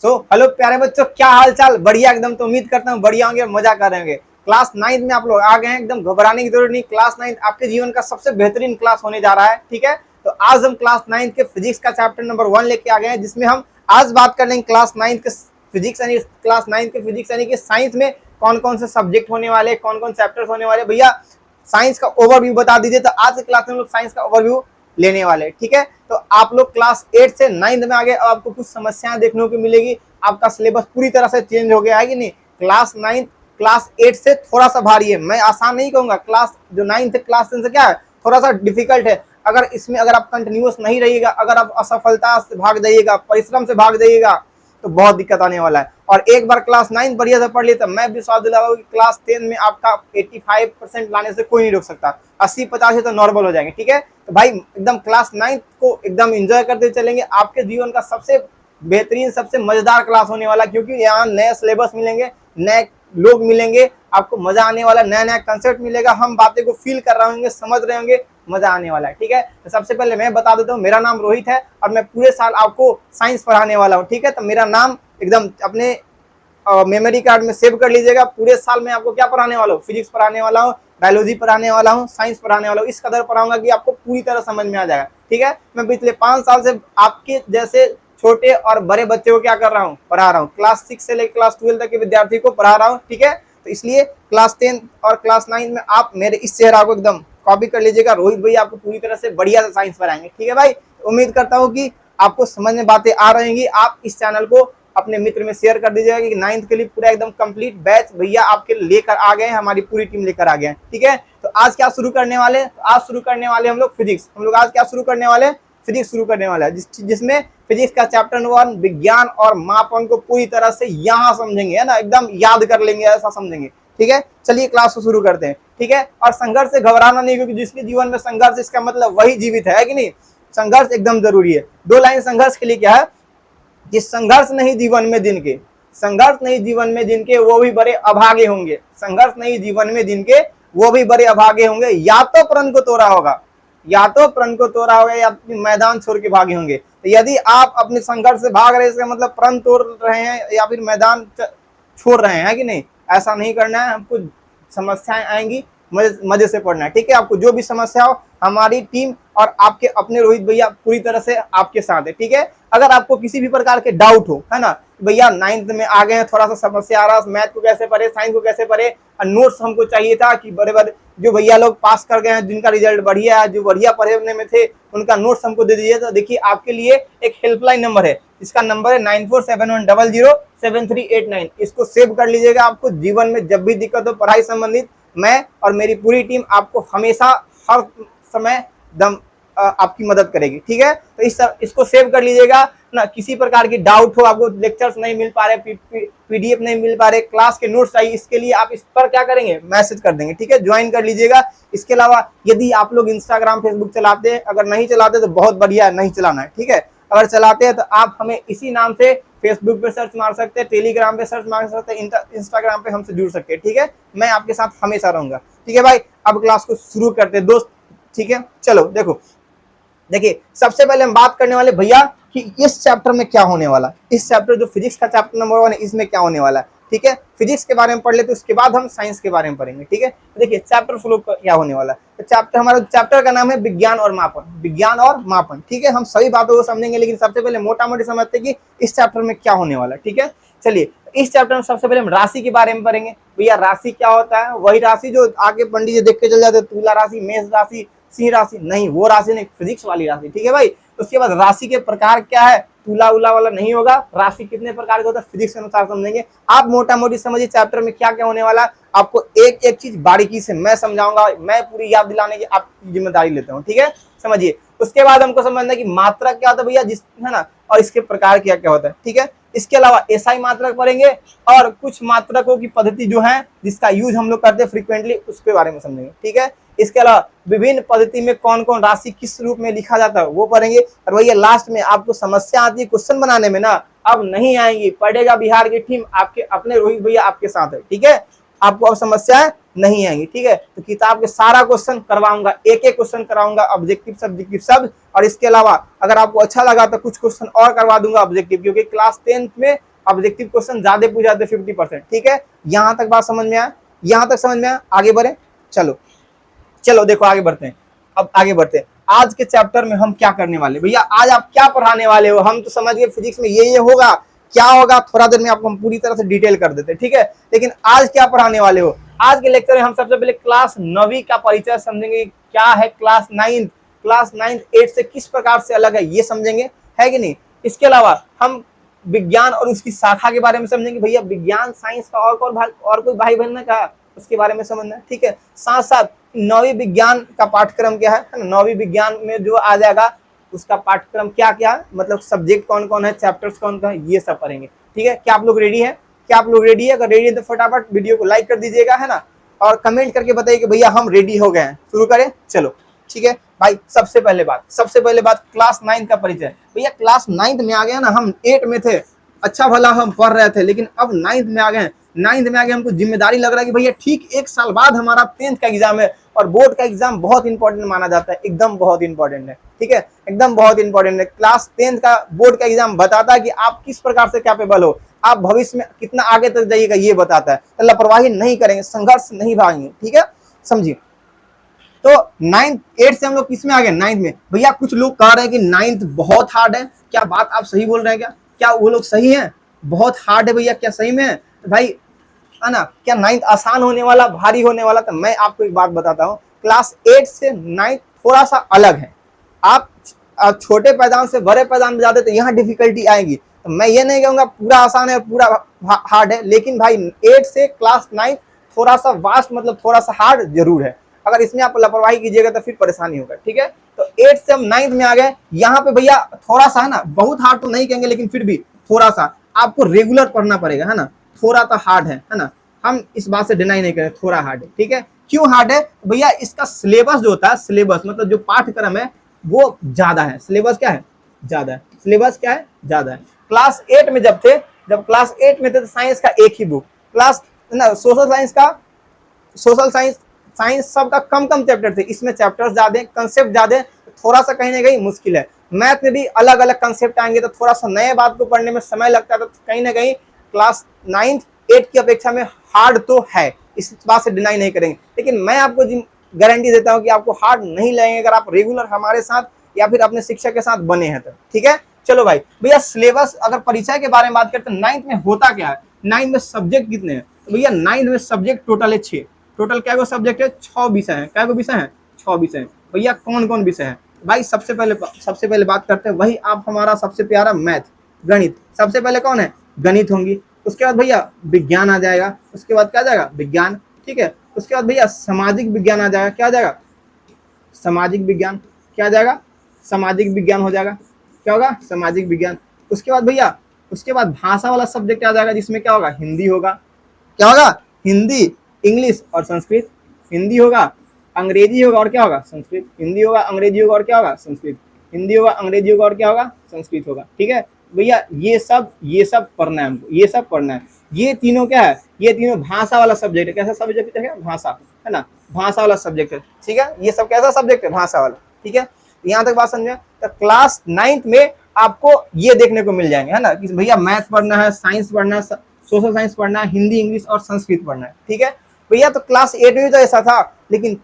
Hello प्यारे बच्चों, क्या हाल चाल? बढ़िया एकदम। तो उम्मीद करता हूँ बढ़िया होंगे, मजा कर रहे होंगे। क्लास 9 में आप लोग आ गए हैं, एकदम घबराने की जरूरत नहीं। क्लास 9 आपके जीवन का सबसे बेहतरीन क्लास होने जा रहा है, ठीक है। तो आज हम क्लास 9 के फिजिक्स का चैप्टर नंबर 1 लेके आ गए हैं, जिसमें हम आज बात कर लेंगे क्लास 9 के फिजिक्स यानी कि साइंस में कौन कौन से सब्जेक्ट होने वाले, कौन कौन चैप्टर्स होने वाले। भैया साइंस का ओवरव्यू बता दीजिए। तो आज की क्लास में हम लोग साइंस का ओवरव्यू लेने वाले, ठीक है। तो आप लोग क्लास 8 से 9 में आ गए। अब आपको कुछ समस्याएं देखने को मिलेगी। आपका सिलेबस पूरी तरह से चेंज हो गया है कि नहीं। क्लास 8 से थोड़ा सा भारी है, मैं आसान नहीं कहूंगा। क्लास जो 9 से क्लास 10 से क्या है, थोड़ा सा डिफिकल्ट है। अगर आप कंटिन्यूअस नहीं रहिएगा, अगर आप असफलता से भाग जाइएगा, परिश्रम से भाग जाइएगा, तो बहुत दिक्कत आने वाला है। और एक बार क्लास 9 बढ़िया से पढ़ लिए तो मैं विश्वास दिलाऊंगा कि क्लास 10 में आपका 85% लाने से कोई नहीं रोक सकता। 80-85 तो नॉर्मल हो जाएंगे, ठीक है। तो भाई एकदम क्लास 9 को एकदम एंजॉय करते चलेंगे। आपके जीवन का सबसे बेहतरीन, सबसे मजेदार क्लास होने वाला, क्योंकि यहाँ नए सिलेबस मिलेंगे, नए लोग मिलेंगे, आपको मजा आने वाला, नया नया कंसेप्ट मिलेगा। हम बातें को फील कर रहे होंगे, समझ रहे होंगे, मजा आने वाला है, ठीक है। तो सबसे पहले मैं बता देता हूँ, मेरा नाम रोहित है और मैं पूरे साल आपको साइंस पढ़ाने वाला हूँ, ठीक है। तो मेरा नाम एकदम अपने मेमोरी कार्ड में सेव कर लीजिएगा। पूरे साल में आपको क्या पढ़ाने वाला हूँ, फिजिक्स पढ़ाने वाला हूँ, बायोलॉजी पढ़ाने वाला हूँ, साइंस पढ़ाने वाला हूँ। इस कदर पढ़ाऊंगा कि आपको पूरी तरह समझ में आ जाएगा, ठीक है। मैं पिछले 5 साल से आपके जैसे छोटे और बड़े बच्चे को क्या कर रहा हूँ, पढ़ा रहा हूँ। क्लास 6 से लेकर क्लास 12 तक के विद्यार्थी को पढ़ा रहा हूँ, ठीक है। तो इसलिए क्लास 10 और क्लास 9 में आप मेरे इस चेहरा को एकदम कॉपी कर लीजिएगा। रोहित भैया आपको पूरी तरह से बढ़िया से साइंस पढ़ाएंगे, ठीक है भाई। उम्मीद करता हूँ कि आपको समझ में बातें आ रहेंगी। आप इस चैनल को अपने मित्र में शेयर कर दीजिएगा कि 9th के लिए पूरा एकदम कंप्लीट बैच भैया आपके लेकर आ गए हैं, हमारी पूरी टीम लेकर आ गए हैं, ठीक है। तो आज क्या शुरू करने वाले, तो आज शुरू करने वाले हम लोग फिजिक्स। हम लोग आज क्या शुरू करने वाले, फिजिक्स शुरू करने वाला है, जिसमें फिजिक्स का चैप्टर नंबर 1 विज्ञान और मापन को पूरी तरह से यहाँ समझेंगे, है ना, एकदम याद कर लेंगे, ऐसा समझेंगे, ठीक है। चलिए क्लास को शुरू करते हैं, ठीक है। और संघर्ष से घबराना नहीं, क्योंकि जिसके जीवन में संघर्ष, इसका मतलब वही जीवित है कि नहीं। संघर्ष एकदम जरूरी है। 2 लाइन संघर्ष के लिए क्या है कि संघर्ष नहीं जीवन में जिनके, संघर्ष नहीं जीवन में जिनके वो भी बड़े अभागे होंगे। संघर्ष नहीं जीवन में जिनके वो भी बड़े अभागे होंगे। या तो प्रण को तोड़ा होगा, या तो प्रण को तोड़ा होगा, या मैदान छोड़ के भागे होंगे। तो यदि आप अपने संघर्ष से भाग रहे हैं, इसका मतलब प्रण तोड़ रहे हैं या फिर मैदान छोड़ रहे हैं कि नहीं। ऐसा नहीं करना है। हमको समस्याएं आएंगी, मजे से पढ़ना है, ठीक है। आपको जो भी समस्या हो, हमारी टीम और आपके अपने रोहित भैया पूरी तरह से आपके साथ है, ठीक है। अगर आपको किसी भी प्रकार के डाउट हो, है ना, भैया 9th में आ गए हैं, थोड़ा सा समस्या आ रहा है, मैथ को कैसे पढ़े, साइंस को कैसे पढ़े, और नोट्स हमको चाहिए था कि बड़े बड़े जो भैया लोग पास कर गए हैं, जिनका रिजल्ट बढ़िया है, जो बढ़िया पढ़ने में थे, उनका नोट्स हमको दे दीजिए। तो देखिए आपके लिए एक हेल्पलाइन नंबर है, इसका नंबर है 9471007389। इसको सेव कर लीजिएगा। आपको जीवन में जब भी दिक्कत हो पढ़ाई संबंधित, मैं और मेरी पूरी टीम आपको हमेशा हर समय आपकी मदद करेगी, ठीक है। तो इसको सेव कर लीजिएगा ना। किसी प्रकार की डाउट हो, आपको लेक्चर्स नहीं मिल पा रहे, पीडीएफ नहीं मिल पा रहे, क्लास के नोट्स चाहिए, इसके लिए आप इस पर क्या करेंगे, मैसेज कर देंगे, ठीक है, ज्वाइन कर लीजिएगा। इसके अलावा यदि आप लोग इंस्टाग्राम फेसबुक चलाते हैं, अगर नहीं चलाते तो बहुत बढ़िया है, नहीं चलाना है, ठीक है। अगर चलाते हैं तो आप हमें इसी नाम से फेसबुक पे सर्च मार सकते हैं, टेलीग्राम पे सर्च मार सकते हैं, इंस्टाग्राम पे हमसे जुड़ सकते हैं, ठीक है। मैं आपके साथ हमेशा रहूंगा, ठीक है भाई। अब क्लास को शुरू करते हैं दोस्त, ठीक है। चलो देखिए सबसे पहले हम बात करने वाले भैया कि इस चैप्टर में क्या होने वाला। इस चैप्टर जो फिजिक्स का चैप्टर नंबर 1 है, इसमें क्या होने वाला है, ठीक है। फिजिक्स के बारे में पढ़ लेते, उसके बाद हम साइंस के बारे में पढ़ेंगे, ठीक है। देखिए चैप्टर फ्लो क्या होने वाला है। तो हमारा चैप्टर का नाम है विज्ञान और मापन, विज्ञान और मापन, ठीक है। हम सभी बातों को समझेंगे, लेकिन सबसे पहले मोटा मोटी समझते हैं कि इस चैप्टर में क्या होने वाला है, ठीक है। चलिए इस चैप्टर में सबसे पहले हम राशि के बारे में पढ़ेंगे। भैया राशि क्या होता है, वही राशि जो आगे पंडित जी देख के चल जाते, तुला राशि, मेष राशि, सिंह राशि, नहीं वो राशि नहीं, फिजिक्स वाली राशि, ठीक है भाई। उसके बाद राशि के प्रकार क्या है, तुला उला वाला नहीं होगा। राशि कितने प्रकार के होता है, फिजिक्स के अनुसार समझेंगे। आप मोटा मोटी समझिए चैप्टर में क्या क्या होने वाला है। आपको एक एक चीज बारीकी से मैं समझाऊंगा, मैं पूरी याद दिलाने की आपकी जिम्मेदारी लेता हूँ, ठीक है, समझिए। उसके बाद हमको समझना है कि मात्रक क्या होता है भैया, जिस है ना, और इसके प्रकार क्या क्या होता है, ठीक है। इसके अलावा एसआई मात्रक पढ़ेंगे, और कुछ मात्रकों की पद्धति जो है जिसका यूज हम लोग करते हैं फ्रीक्वेंटली, उसके बारे में समझेंगे, ठीक है। इसके अलावा विभिन्न पद्धति में कौन कौन राशि किस रूप में लिखा जाता है वो पढ़ेंगे। और भैया लास्ट में आपको समस्या आती है क्वेश्चन बनाने में ना, अब नहीं आएंगी, पढ़ेगा बिहार की टीम, आपके अपने रोहित भैया आपके साथ है, ठीक है। आपको अब समस्याएं नहीं आएंगी, ठीक है। तो किताब के सारा क्वेश्चन करवाऊंगा, एक एक क्वेश्चन कराऊंगा, ऑब्जेक्टिव सब्जेक्टिव सब। और इसके अलावा अगर आपको अच्छा लगा तो कुछ क्वेश्चन और करवा दूंगा ऑब्जेक्टिव, क्योंकि क्लास 10th में ऑब्जेक्टिव क्वेश्चन ज्यादा पूछ जाते 50%। ठीक है, यहां तक बात समझ में आया, यहां तक समझ में आया। आगे बढ़े, चलो चलो देखो आगे बढ़ते हैं। अब आगे बढ़ते हैं, आज के चैप्टर में हम क्या करने वाले भैया, आज आप क्या पढ़ाने वाले हो। हम तो समझ गए फिजिक्स में ये होगा, क्या होगा थोड़ा देर में आपको हम पूरी तरह से डिटेल कर देते हैं। ठीक है, लेकिन आज क्या पढ़ाने वाले हो। आज के लेक्चर में हम सबसे पहले क्लास 9वीं का परिचय समझेंगे, क्या है क्लास 9, क्लास 9 8 से किस प्रकार से अलग है ये समझेंगे, है कि नहीं। इसके अलावा हम विज्ञान और उसकी शाखा के बारे में समझेंगे, भैया विज्ञान साइंस का और कोई भाई बहन ने कहा उसके बारे में समझना है। ठीक है, साथ साथ 9वीं विज्ञान का पाठ्यक्रम क्या है ना, 9वीं विज्ञान में जो आ जाएगा उसका पाठ्यक्रम क्या क्या है, मतलब सब्जेक्ट कौन कौन है, चैप्टर्स कौन कौन है, ये सब पढ़ेंगे। ठीक है, क्या आप लोग रेडी है, क्या आप लोग रेडी है। अगर रेडी है तो फटाफट वीडियो को लाइक कर दीजिएगा, है ना, और कमेंट करके बताइए कि भैया हम रेडी हो गए हैं, शुरू करें। चलो ठीक है भाई, सबसे पहले बात क्लास 9 का परिचय। भैया क्लास 9 में आ गया ना, हम 8 में थे, अच्छा भला हम पढ़ रहे थे, लेकिन अब 9 में आ गए। 9 में आगे हमको जिम्मेदारी लग रहा है कि भैया ठीक 1 साल बाद हमारा 10th का एग्जाम है, और बोर्ड का एग्जाम बहुत इंपॉर्टेंट माना जाता है, एकदम बहुत इंपॉर्टेंट है। ठीक है, एकदम बहुत इंपॉर्टेंट है। क्लास 10th का बोर्ड का एग्जाम बताता है कि आप किस प्रकार से कैपेबल हो, आप भविष्य में कितना आगे तक जाइएगा ये बताता है। तो लापरवाही नहीं करेंगे, संघर्ष नहीं भागेंगे। ठीक है, समझिए। तो 9 8 से हम लोग किस में आ गए, 9 में। भैया कुछ लोग कह रहे हैं कि 9th बहुत हार्ड है, क्या बात आप सही बोल रहे हैं, क्या वो लोग सही हैं, बहुत हार्ड है भैया, क्या सही में है। तो भाई है ना, क्या 9th आसान होने वाला, भारी होने वाला। तो मैं आपको एक बात बताता हूँ, क्लास 8 से 9th थोड़ा सा अलग है। आप छोटे पैदान से बड़े पैदान में जाते तो यहाँ डिफिकल्टी आएगी। तो मैं ये नहीं कहूँगा पूरा आसान है पूरा हार्ड है, लेकिन भाई 8 से क्लास 9 थोड़ा सा वास्ट, मतलब थोड़ा सा हार्ड जरूर है। अगर इसमें आप लापरवाही कीजिएगा तो फिर परेशानी होगा। ठीक है, तो 8 से हम 9th में आ गए। यहाँ पे भैया थोड़ा सा है ना, बहुत हार्ड तो नहीं कहेंगे, लेकिन फिर भी थोड़ा सा आपको रेगुलर पढ़ना पड़ेगा, है ना। थोड़ा तो हार्ड है ना, हम इस बात से डिनाई नहीं करें, थोड़ा हार्ड है। ठीक है, क्यों हार्ड है भैया, इसका सिलेबस जो होता है, सिलेबस मतलब जो पाठ्यक्रम है वो ज्यादा है। सिलेबस क्या है, ज्यादा है। सिलेबस क्या है, ज्यादा है। क्लास 8 में जब क्लास 8 में थे तो साइंस का एक ही बुक, क्लास ना सोशल साइंस सबका कम चैप्टर थे, इसमें चैप्टर्स ज्यादा, कंसेप्ट ज्यादा, थोड़ा सा कहीं ना कहीं मुश्किल है। मैथ में भी अलग अलग कंसेप्ट आएंगे तो थोड़ा सा नए बात को पढ़ने में समय लगता है, तो कहीं ना कहीं क्लास 9th 8 की अपेक्षा में हार्ड तो है, इस बात से डिनाई नहीं करेंगे। लेकिन मैं आपको गारंटी देता हूं कि आपको हार्ड नहीं लगेंगे अगर आप रेगुलर हमारे साथ या फिर अपने शिक्षक के साथ बने हैं तो। ठीक है, चलो भाई, भैया सिलेबस अगर परिचय के बारे में बात करते हैं, 9th में होता क्या है, 9th में सब्जेक्ट कितने हैं। तो भैया 9th में सब्जेक्ट टोटल है 6। टोटल क्या को सब्जेक्ट है, 6 विषय है। क्या को विषय है, 6 विषय है। भैया कौन कौन विषय है भाई, सबसे पहले बात करते हैं, वही आप हमारा सबसे प्यारा मैथ, गणित। सबसे पहले कौन है, गणित होंगी। उसके बाद भैया विज्ञान आ जाएगा, उसके बाद क्या आ जाएगा, विज्ञान। ठीक है, उसके बाद भैया सामाजिक विज्ञान आ जाएगा। क्या आ जाएगा, सामाजिक विज्ञान। क्या आ जाएगा, सामाजिक विज्ञान हो जाएगा। क्या होगा, सामाजिक विज्ञान। उसके बाद भैया भाषा वाला सब्जेक्ट आ जाएगा, जिसमें क्या होगा, हिंदी होगा। क्या होगा, हिंदी, इंग्लिश और संस्कृत। हिंदी होगा, अंग्रेजी होगा और क्या होगा, संस्कृत। हिंदी होगा, अंग्रेजी होगा और क्या होगा, संस्कृत। हिंदी होगा, अंग्रेजी होगा और क्या होगा, संस्कृत होगा। ठीक है भैया, ये सब पढ़ना है हमको, ये सब पढ़ना है। ये तीनों क्या है, ये तीनों भाषा वाला सब्जेक्ट है। कैसा सब्जेक्ट है, भाषा, है ना, भाषा वाला सब्जेक्ट है। ठीक है, ये सब कैसा सब्जेक्ट है, भाषा वाला। ठीक है, यहाँ तक बात समझे। तो क्लास 9th में आपको ये देखने को मिल जाएंगे, है ना, कि भैया मैथ पढ़ना है, साइंस पढ़ना है, सोशल साइंस पढ़ना है, हिंदी इंग्लिश और संस्कृत पढ़ना है। ठीक है भैया, तो क्लास 8 में भी तो ऐसा था, लेकिन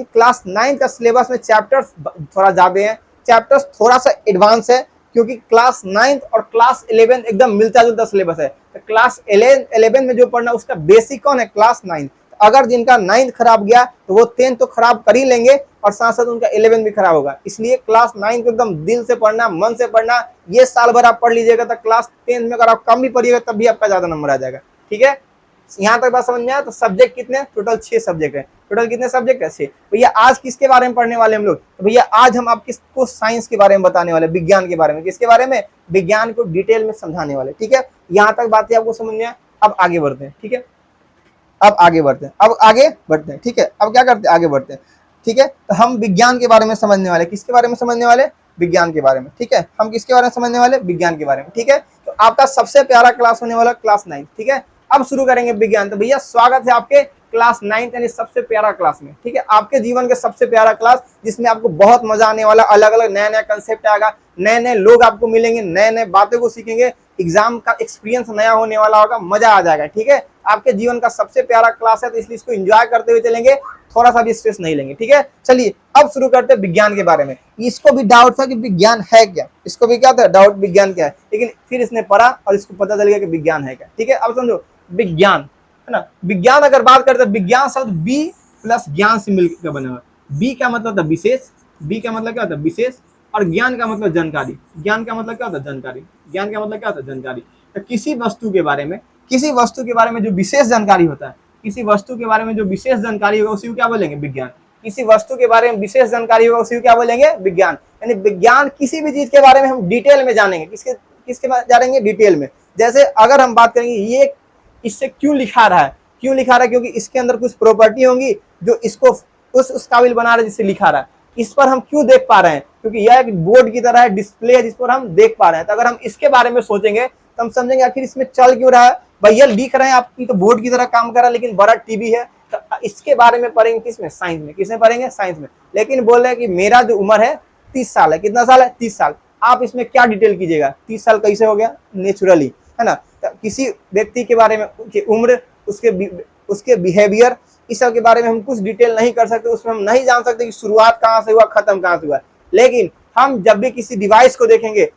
क्लास 9 का सिलेबस में चैप्टर्स थोड़ा ज्यादा हैं, चैप्टर्स थोड़ा सा एडवांस है, क्योंकि क्लास 9 और क्लास 11 एकदम मिलता जुलता सिलेबस है। तो क्लास 11 में जो पढ़ना उसका बेसिक कौन है, क्लास 9। अगर जिनका 9th खराब गया तो वो 10th तो खराब कर ही लेंगे, और साथ साथ उनका 11 भी खराब होगा। इसलिए क्लास 9 को एकदम दिल से पढ़ना, मन से पढ़ना। ये साल भर आप पढ़ लीजिएगा तो क्लास 10 में अगर आप कम भी पढ़िएगा तब भी आपका ज्यादा नंबर आ जाएगा। ठीक है, यहाँ तक बात समझ में आया। तो सब्जेक्ट कितने, टोटल 6 सब्जेक्ट है। टोटल कितने सब्जेक्ट है, 6। भैया आज किसके बारे में पढ़ने वाले हम लोग, तो भैया आज हम आपको साइंस के बारे में बताने वाले, विज्ञान के बारे में। किसके बारे में, विज्ञान को डिटेल में समझाने वाले। ठीक है, यहाँ तक बातें आपको समझ में आया। अब आगे बढ़ते हैं। ठीक है, अब आगे बढ़ते हैं। ठीक है, अब क्या करते हैं, आगे बढ़ते हैं। ठीक है, तो हम विज्ञान के बारे में समझने वाले, किसके बारे में समझने वाले, विज्ञान के बारे में। ठीक है, हम किसके बारे में समझने वाले, विज्ञान के बारे में। ठीक है, तो आपका सबसे प्यारा क्लास होने वाला क्लास 9। ठीक है, अब शुरू करेंगे विज्ञान। तो भैया स्वागत है आपके क्लास 9 यानी सबसे प्यारा क्लास में। ठीक है, आपके जीवन के सबसे प्यारा क्लास, जिसमें आपको बहुत मजा आने वाला, अलग अलग नया नया कंसेप्ट आएगा, नए नए लोग आपको मिलेंगे, नए नए बातें को सीखेंगे, एग्जाम का एक्सपीरियंस नया होने वाला होगा, मजा आ जाएगा। ठीक है, आपके जीवन का सबसे प्यारा क्लास है, तो इसलिए इसको एंजॉय करते हुए चलेंगे, थोड़ा सा भी स्ट्रेस नहीं लेंगे। ठीक है, चलिए अब शुरू करते हैं विज्ञान के बारे में। इसको भी डाउट था कि विज्ञान है क्या, इसको भी क्या था डाउट, विज्ञान क्या है, लेकिन फिर इसने पढ़ा और इसको पता चल गया कि विज्ञान है क्या। ठीक है, अब समझो विज्ञान है ना। विज्ञान अगर बात करते हैं, विज्ञान शब्द बी प्लस ज्ञान से मिलकर बना हुआ। बी का मतलब था विशेष, बी का मतलब क्या होता है विशेष, और ज्ञान का मतलब जानकारी। ज्ञान का मतलब क्या होता है जानकारी, ज्ञान का मतलब क्या होता है जानकारी। तो किसी वस्तु के बारे में, किसी वस्तु के बारे में जो विशेष जानकारी होता है, किसी वस्तु के बारे में जो विशेष जानकारी होगा उसी को क्या बोलेंगे विज्ञान। किसी वस्तु के बारे में विशेष जानकारी होगा उसी को क्या बोलेंगे विज्ञान। यानी विज्ञान किसी भी चीज के बारे में हम डिटेल में जानेंगे, किसके किसके बारे जानेंगे डिटेल में। जैसे अगर हम बात करेंगे ये इससे क्यों लिखा रहा है, क्यों लिखा रहा है, क्योंकि इसके अंदर कुछ प्रॉपर्टी होंगी जो इसको उस काबिल बना रहा है जिससे लिखा रहा है। इस पर हम क्यों देख पा रहे हैं, क्योंकि यह एक बोर्ड की तरह है, डिस्प्ले है जिस पर हम देख पा रहे हैं। तो अगर हम इसके बारे में सोचेंगे तो हम समझेंगे आखिर इसमें चल क्यों रहा है, भैया लिख रहे हैं आपकी तो बोर्ड की तरह काम कर रहा है, लेकिन बड़ा टीवी है। तो इसके बारे में पढ़ेंगे किसमें, साइंस में। किसमें पढ़ेंगे, साइंस में। लेकिन बोल रहे हैं कि मेरा जो उम्र है 30 साल है, कितना साल है 30 साल। आप इसमें क्या डिटेल कीजिएगा, 30 साल कैसे हो गया, नेचुरली, है ना। तो किसी व्यक्ति के बारे में, उसकी उम्र, उसके बिहेवियर, इस सब के बारे में हम कुछ डिटेल नहीं कर सकते, उसमें हम नहीं जान सकते कि शुरुआत कहाँ से हुआ, खत्म कहाँ से हुआ। लेकिन हम जब भी किसी डिवाइस को देखेंगे,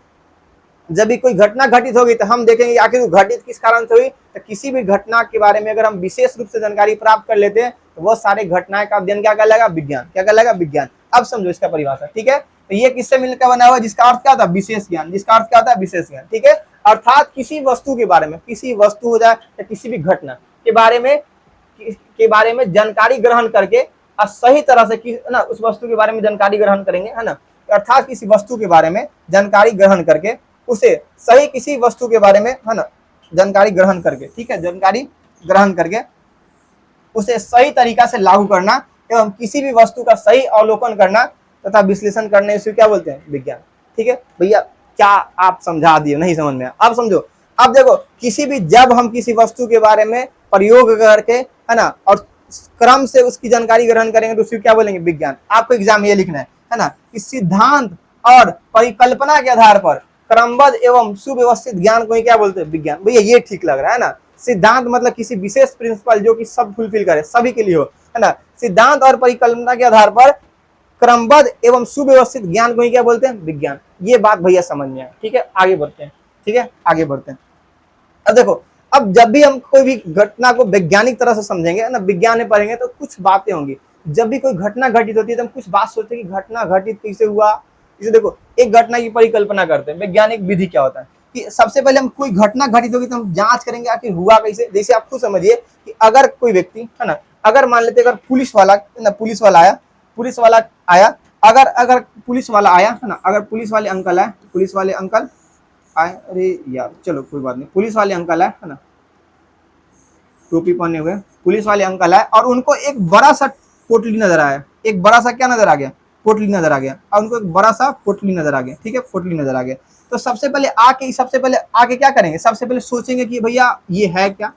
जब भी कोई घटना घटित होगी तो हम देखेंगे आखिर वो घटित किस कारण से हुई। तो किसी भी घटना के बारे में अगर हम विशेष रूप से जानकारी प्राप्त कर लेते हैं तो वो सारे घटनाएं का अध्ययन क्या कहलाएगा, विज्ञान। क्या कहलाएगा, विज्ञान। अब समझो इसका परिभाषा। ठीक है, तो ये किससे मिलकर बना हुआ है, जिसका अर्थ क्या होता है विशेष ज्ञान, जिसका अर्थ क्या होता है विशेष ज्ञान। ठीक है, अर्थात किसी वस्तु के बारे में, किसी वस्तु हो जाए या किसी भी घटना के बारे में जानकारी ग्रहण करके और सही तरह से ना उस वस्तु के बारे में जानकारी ग्रहण करेंगे, है ना। अर्थात किसी वस्तु के बारे में जानकारी ग्रहण करके उसे सही, किसी वस्तु के बारे में, है ना, जानकारी ग्रहण करके, ठीक है, जानकारी ग्रहण करके उसे सही तरीका से लागू करना एवं किसी भी वस्तु का सही अवलोकन करना तथा विश्लेषण करने से क्या बोलते हैं, विज्ञान। ठीक है भैया, क्या आप समझा दिए, नहीं समझ में आया, अब समझो। अब देखो, जब हम किसी वस्तु के बारे में प्रयोग करके, है ना, और क्रम से उसकी जानकारी ग्रहण करेंगे तो उसको क्या बोलेंगे, विज्ञान। आपको एग्जाम ये लिखना है ना, कि सिद्धांत और परिकल्पना के आधार पर क्रमबद्ध एवं सुव्यवस्थित ज्ञान को ही क्या बोलते हैं, विज्ञान। भैया ये ठीक लग रहा है ना। सिद्धांत मतलब किसी विशेष प्रिंसिपल जो कि सब फुलफिल करे, सभी के लिए हो, है ना। सिद्धांत और परिकल्पना के आधार पर क्रमबद्ध एवं सुव्यवस्थित ज्ञान को ही क्या बोलते हैं, विज्ञान। ये बात भैया समझ में आए। ठीक है, आगे बढ़ते हैं। ठीक है, आगे बढ़ते हैं। अब देखो, अब जब भी हम कोई भी घटना को वैज्ञानिक तरह से समझेंगे ना, विज्ञान में पढ़ेंगे, तो कुछ बातें होंगी। जब भी कोई घटना घटित होती है तो हम कुछ बात सोचते हैं कि घटना घटित कैसे हुआ। इसे देखो, एक घटना की परिकल्पना करते हैं, वैज्ञानिक विधि क्या होता है कि सबसे पहले हम कोई घटना घटित होगी तो हम जांच करेंगे आखिर हुआ कैसे। जैसे आप खुद समझिए कि अगर कोई व्यक्ति, है ना, अगर मान लेते अगर पुलिस वाला आया, अगर पुलिस वाला आया, है ना, अगर पुलिस वाले अंकल आए, अरे यार चलो कोई बात नहीं, पुलिस वाले अंकल आए, है ना, टोपी पहने हुए पुलिस वाले अंकल आए और उनको एक बड़ा सा पोटली नजर आया, एक बड़ा सा क्या नजर आ गया, पोटली नजर आ गया, और उनको एक बड़ा सा पोटली नजर आ गया। ठीक है, पोटली नजर आ गया। तो सबसे पहले आके क्या करेंगे, सबसे पहले सोचेंगे कि भैया ये है क्या,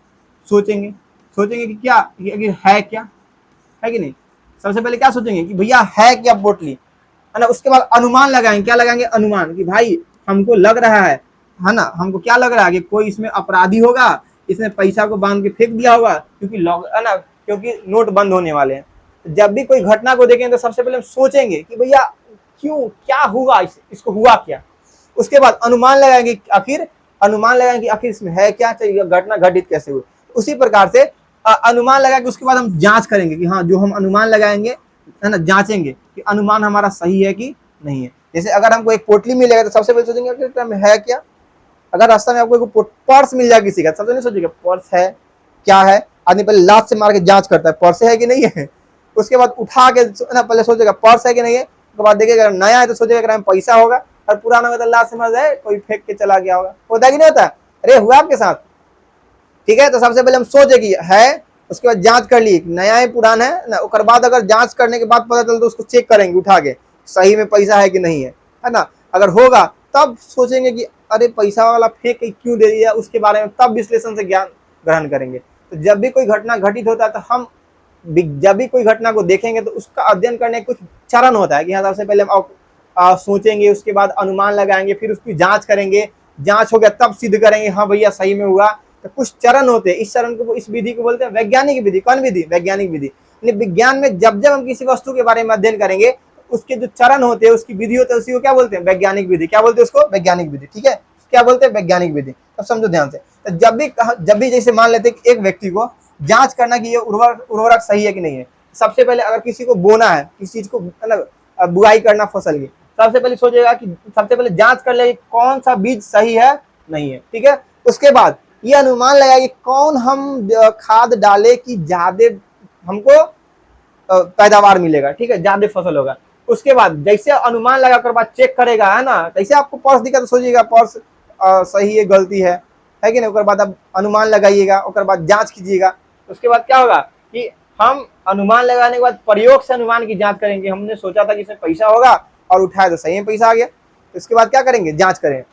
सोचेंगे कि क्या ये है क्या, है कि नहीं। सबसे पहले क्या सोचेंगे कि भैया है क्या पोटली, है ना। उसके बाद अनुमान लगाएंगे, क्या लगाएंगे, अनुमान, कि भाई हमको लग रहा है ना, हमको क्या लग रहा है कि कोई इसमें अपराधी होगा, इसने पैसा को बांध के फेंक दिया होगा, क्योंकि नोट बंद होने वाले हैं। जब भी कोई घटना को देखेंगे तो सबसे पहले हम सोचेंगे कि भैया क्यों, क्या हुआ, इसको हुआ क्या। उसके बाद अनुमान लगाएंगे कि आखिर इसमें है क्या, चाहिए घटना घटित कैसे हुई। उसी प्रकार से अनुमान लगा के उसके बाद हम जांच करेंगे कि हाँ, जो हम अनुमान लगाएंगे, है ना, जांचेंगे कि अनुमान हमारा सही है कि नहीं है। जैसे अगर हमको एक पोटली मिलेगा तो सबसे पहले सोचेंगे कि है क्या। अगर रास्ता में आपको पर्स मिल जाए किसी का, सबसे नहीं सोचेगा पर्स है क्या है। आदमी पहले लात से मार के जांच करता है पर्स है कि नहीं है। उसके बाद उठा के ना पहले सोचेगा पर्स है कि नहीं है। उसके बाद देखेगा अगर नया है तो सोचेगा अगर पैसा होगा, और पुराना होगा तो लात से मार जाए कोई फेंक के चला गया होगा। होता है कि नहीं होता। अरे हुआ आपके साथ। ठीक है, तो सबसे पहले हम सोचे कि है, उसके बाद जांच कर ली नया है पुराना है ना। उसके बाद अगर जांच करने के बाद पता चलता तो उसको चेक करेंगे उठा के सही में पैसा है कि नहीं है ना। अगर होगा तब सोचेंगे कि अरे पैसा वाला फेंक के क्यों दे दिया, उसके बारे में तब विश्लेषण से ज्ञान ग्रहण करेंगे। तो जब भी कोई घटना घटित होता है तो हम जब भी कोई घटना को देखेंगे तो उसका अध्ययन करने कुछ चरण होता है कि यहाँ सबसे पहले हम सोचेंगे, उसके बाद अनुमान लगाएंगे, फिर उसकी जांच करेंगे। जांच हो गया तब सिद्ध करेंगे हाँ भैया सही में हुआ। तो कुछ चरण होते हैं, इस चरण को, इस विधि को बोलते हैं वैज्ञानिक विधि। कौन विधि? वैज्ञानिक विधि। विज्ञान में जब जब हम किसी वस्तु के बारे में अध्ययन करेंगे उसके जो चरण होते हैं, उसकी विधि होती है, उसी को क्या बोलते हैं? वैज्ञानिक विधि। क्या बोलते हैं उसको? वैज्ञानिक विधि। ठीक है, क्या बोलते हैं? वैज्ञानिक विधि। अब समझो ध्यान से। तो जब भी जैसे मान लेते हैं कि एक व्यक्ति को जांच करना कि ये उर्वरक सही है कि नहीं है। सबसे पहले अगर किसी को बोना है, किसी चीज को मतलब बुआई करना फसल की, सबसे पहले सोचेगा कि सबसे पहले जांच कर ले कौन सा बीज सही है नहीं है। ठीक है, उसके बाद ये अनुमान लगाए कि कौन हम खाद डाले कि ज्यादा हमको पैदावार मिलेगा। ठीक है, ज्यादा फसल होगा। उसके बाद जैसे अनुमान लगाकर बाद चेक करेगा, है ना, जैसे आपको पर्स दिखा तो सोचिएगा पर्स सही है गलती है कि नहीं। उसके बाद आप अनुमान लगाइएगा, उसके बाद जांच कीजिएगा। उसके बाद क्या होगा कि हम अनुमान लगाने के बाद प्रयोग से अनुमान की जांच करेंगे। हमने सोचा था कि इसमें पैसा होगा और उठाया तो सही में पैसा आ गया। इसके बाद क्या करेंगे? जांच करें।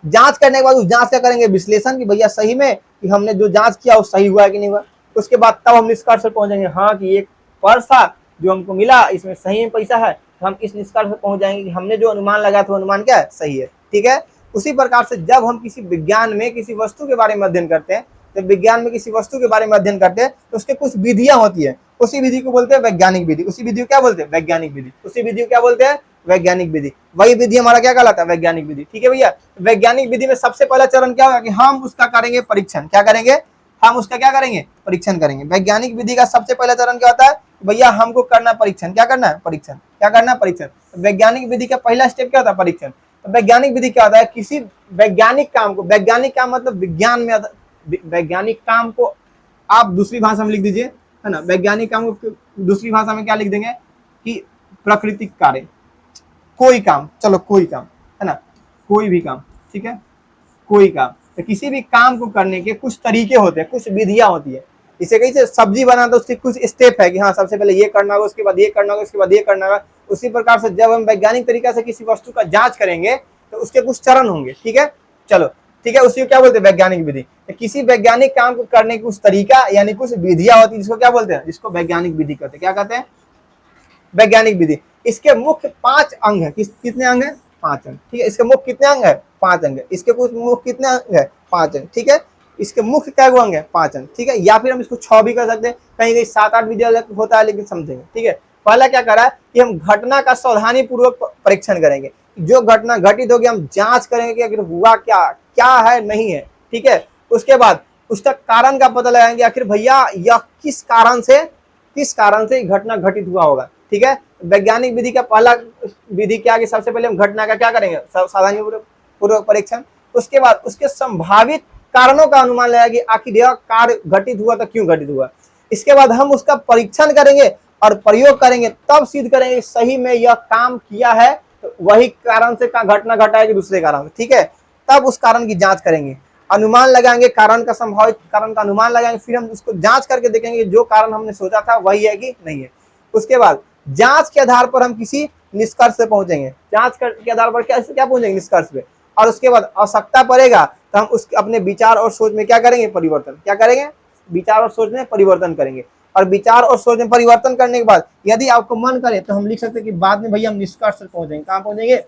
जांच करने के बाद उस जांच का करेंगे विश्लेषण कि भैया सही में कि हमने जो जांच किया वो सही हुआ है कि नहीं हुआ। उसके बाद तब हम निष्कर्ष पर पहुंचेंगे हाँ कि एक पर्स था जो हमको मिला, इसमें सही में पैसा है। तो हम इस निष्कर्ष पर पहुंच जाएंगे कि हमने जो अनुमान लगाया था अनुमान क्या है? सही है। ठीक है, उसी प्रकार से जब हम किसी विज्ञान में किसी वस्तु के बारे में अध्ययन करते हैं, जब विज्ञान में किसी वस्तु के बारे में अध्ययन करते हैं तो उसके कुछ विधियां होती है। उसी विधि को बोलते हैं वैज्ञानिक विधि। उसी विधि को क्या बोलते हैं? वैज्ञानिक विधि। उसी विधि को क्या बोलते हैं? वैज्ञानिक विधि। वही विधि हमारा क्या कहलाता है? वैज्ञानिक विधि। ठीक है भैया, वैज्ञानिक विधि में सबसे पहला चरण क्या होगा कि हम उसका करेंगे परीक्षण। क्या करेंगे? हम उसका क्या करेंगे? परीक्षण करेंगे। वैज्ञानिक विधि का सबसे पहला चरण क्या होता है? भैया हमको करना परीक्षण। क्या करना है? परीक्षण। क्या करना है? परीक्षण। वैज्ञानिक विधि का पहला स्टेप क्या होता है? परीक्षण। तो वैज्ञानिक विधि क्या होता है? किसी वैज्ञानिक काम को, वैज्ञानिक काम मतलब विज्ञान में, वैज्ञानिक काम को आप दूसरी भाषा में लिख दीजिए, है ना। वैज्ञानिक काम को दूसरी भाषा में क्या लिख देंगे कि प्राकृतिक कार्य, कोई काम, चलो कोई काम, है ना, कोई भी काम। ठीक है, कोई काम। तो किसी भी काम को करने के कुछ तरीके होते हैं, कुछ विधियां होती है। इसे कहीं से सब्जी बना तो उसके कुछ स्टेप है कि हाँ सबसे पहले ये करना होगा, उसके बाद ये करना होगा, उसके बाद ये करना होगा। उसी प्रकार से जब हम वैज्ञानिक तरीका से किसी वस्तु का जांच करेंगे तो उसके कुछ चरण होंगे। ठीक है, चलो ठीक है, उसी को क्या बोलते हैं? वैज्ञानिक विधि। तो किसी वैज्ञानिक काम को करने की कुछ तरीका यानी कुछ विधियां होती है, जिसको क्या बोलते हैं? जिसको वैज्ञानिक विधि कहते हैं। क्या कहते हैं? वैज्ञानिक विधि। इसके मुख्य 5 अंग है। कितने अंग है? 5 अंग। ठीक है, इसके मुख्य कितने अंग है? 5 अंग है। इसके कुछ मुख्य कितने अंग है? 5 अंग। ठीक है, इसके मुख्य क्या अंग है? 5 अंग। ठीक है, या फिर हम इसको 6 भी कर सकते हैं, कहीं कहीं 7-8 विधि होता है, लेकिन समझेंगे। ठीक है, पहला क्या करा है कि हम घटना का सावधानी पूर्वक परीक्षण करेंगे। जो घटना घटित होगी हम जांच करेंगे कि आखिर हुआ क्या, क्या है नहीं है। ठीक है, उसके बाद उसका कारण का पता लगाएंगे, आखिर भैया यह किस कारण से घटना घटित हुआ होगा। ठीक है, वैज्ञानिक विधि का पहला विधि क्या है कि सबसे पहले हम घटना का क्या करेंगे? सावधानी पूर्वक परीक्षण। उसके बाद उसके संभावित कारणों का अनुमान लगाएंगे, आखिर यह कार्य घटित हुआ तो क्यों घटित हुआ। इसके बाद हम उसका परीक्षण करेंगे और प्रयोग करेंगे, तब सिद्ध करेंगे सही में यह काम किया है तो वही कारण से घटना घटा है कि दूसरे कारण से। ठीक है, तब उस कारण की जांच करेंगे, अनुमान लगाएंगे, कारण का संभावित कारण का अनुमान लगाएंगे, फिर हम उसको जांच करके देखेंगे जो कारण हमने सोचा था वही है कि नहीं है। उसके बाद जांच के आधार पर हम किसी निष्कर्ष पे पहुंचेंगे। जांच के आधार पर क्या पहुंचेंगे? निष्कर्ष पे। और उसके बाद आवश्यकता पड़ेगा तो हम उसके अपने विचार और सोच में क्या करेंगे? परिवर्तन। क्या करेंगे? विचार और सोच में परिवर्तन करेंगे। और विचार और सोच में परिवर्तन करने के बाद यदि आपको मन करे तो हम लिख सकते हैं कि बाद में भैया हम निष्कर्ष पर पहुंचेंगे। कहाँ पहुंचेंगे?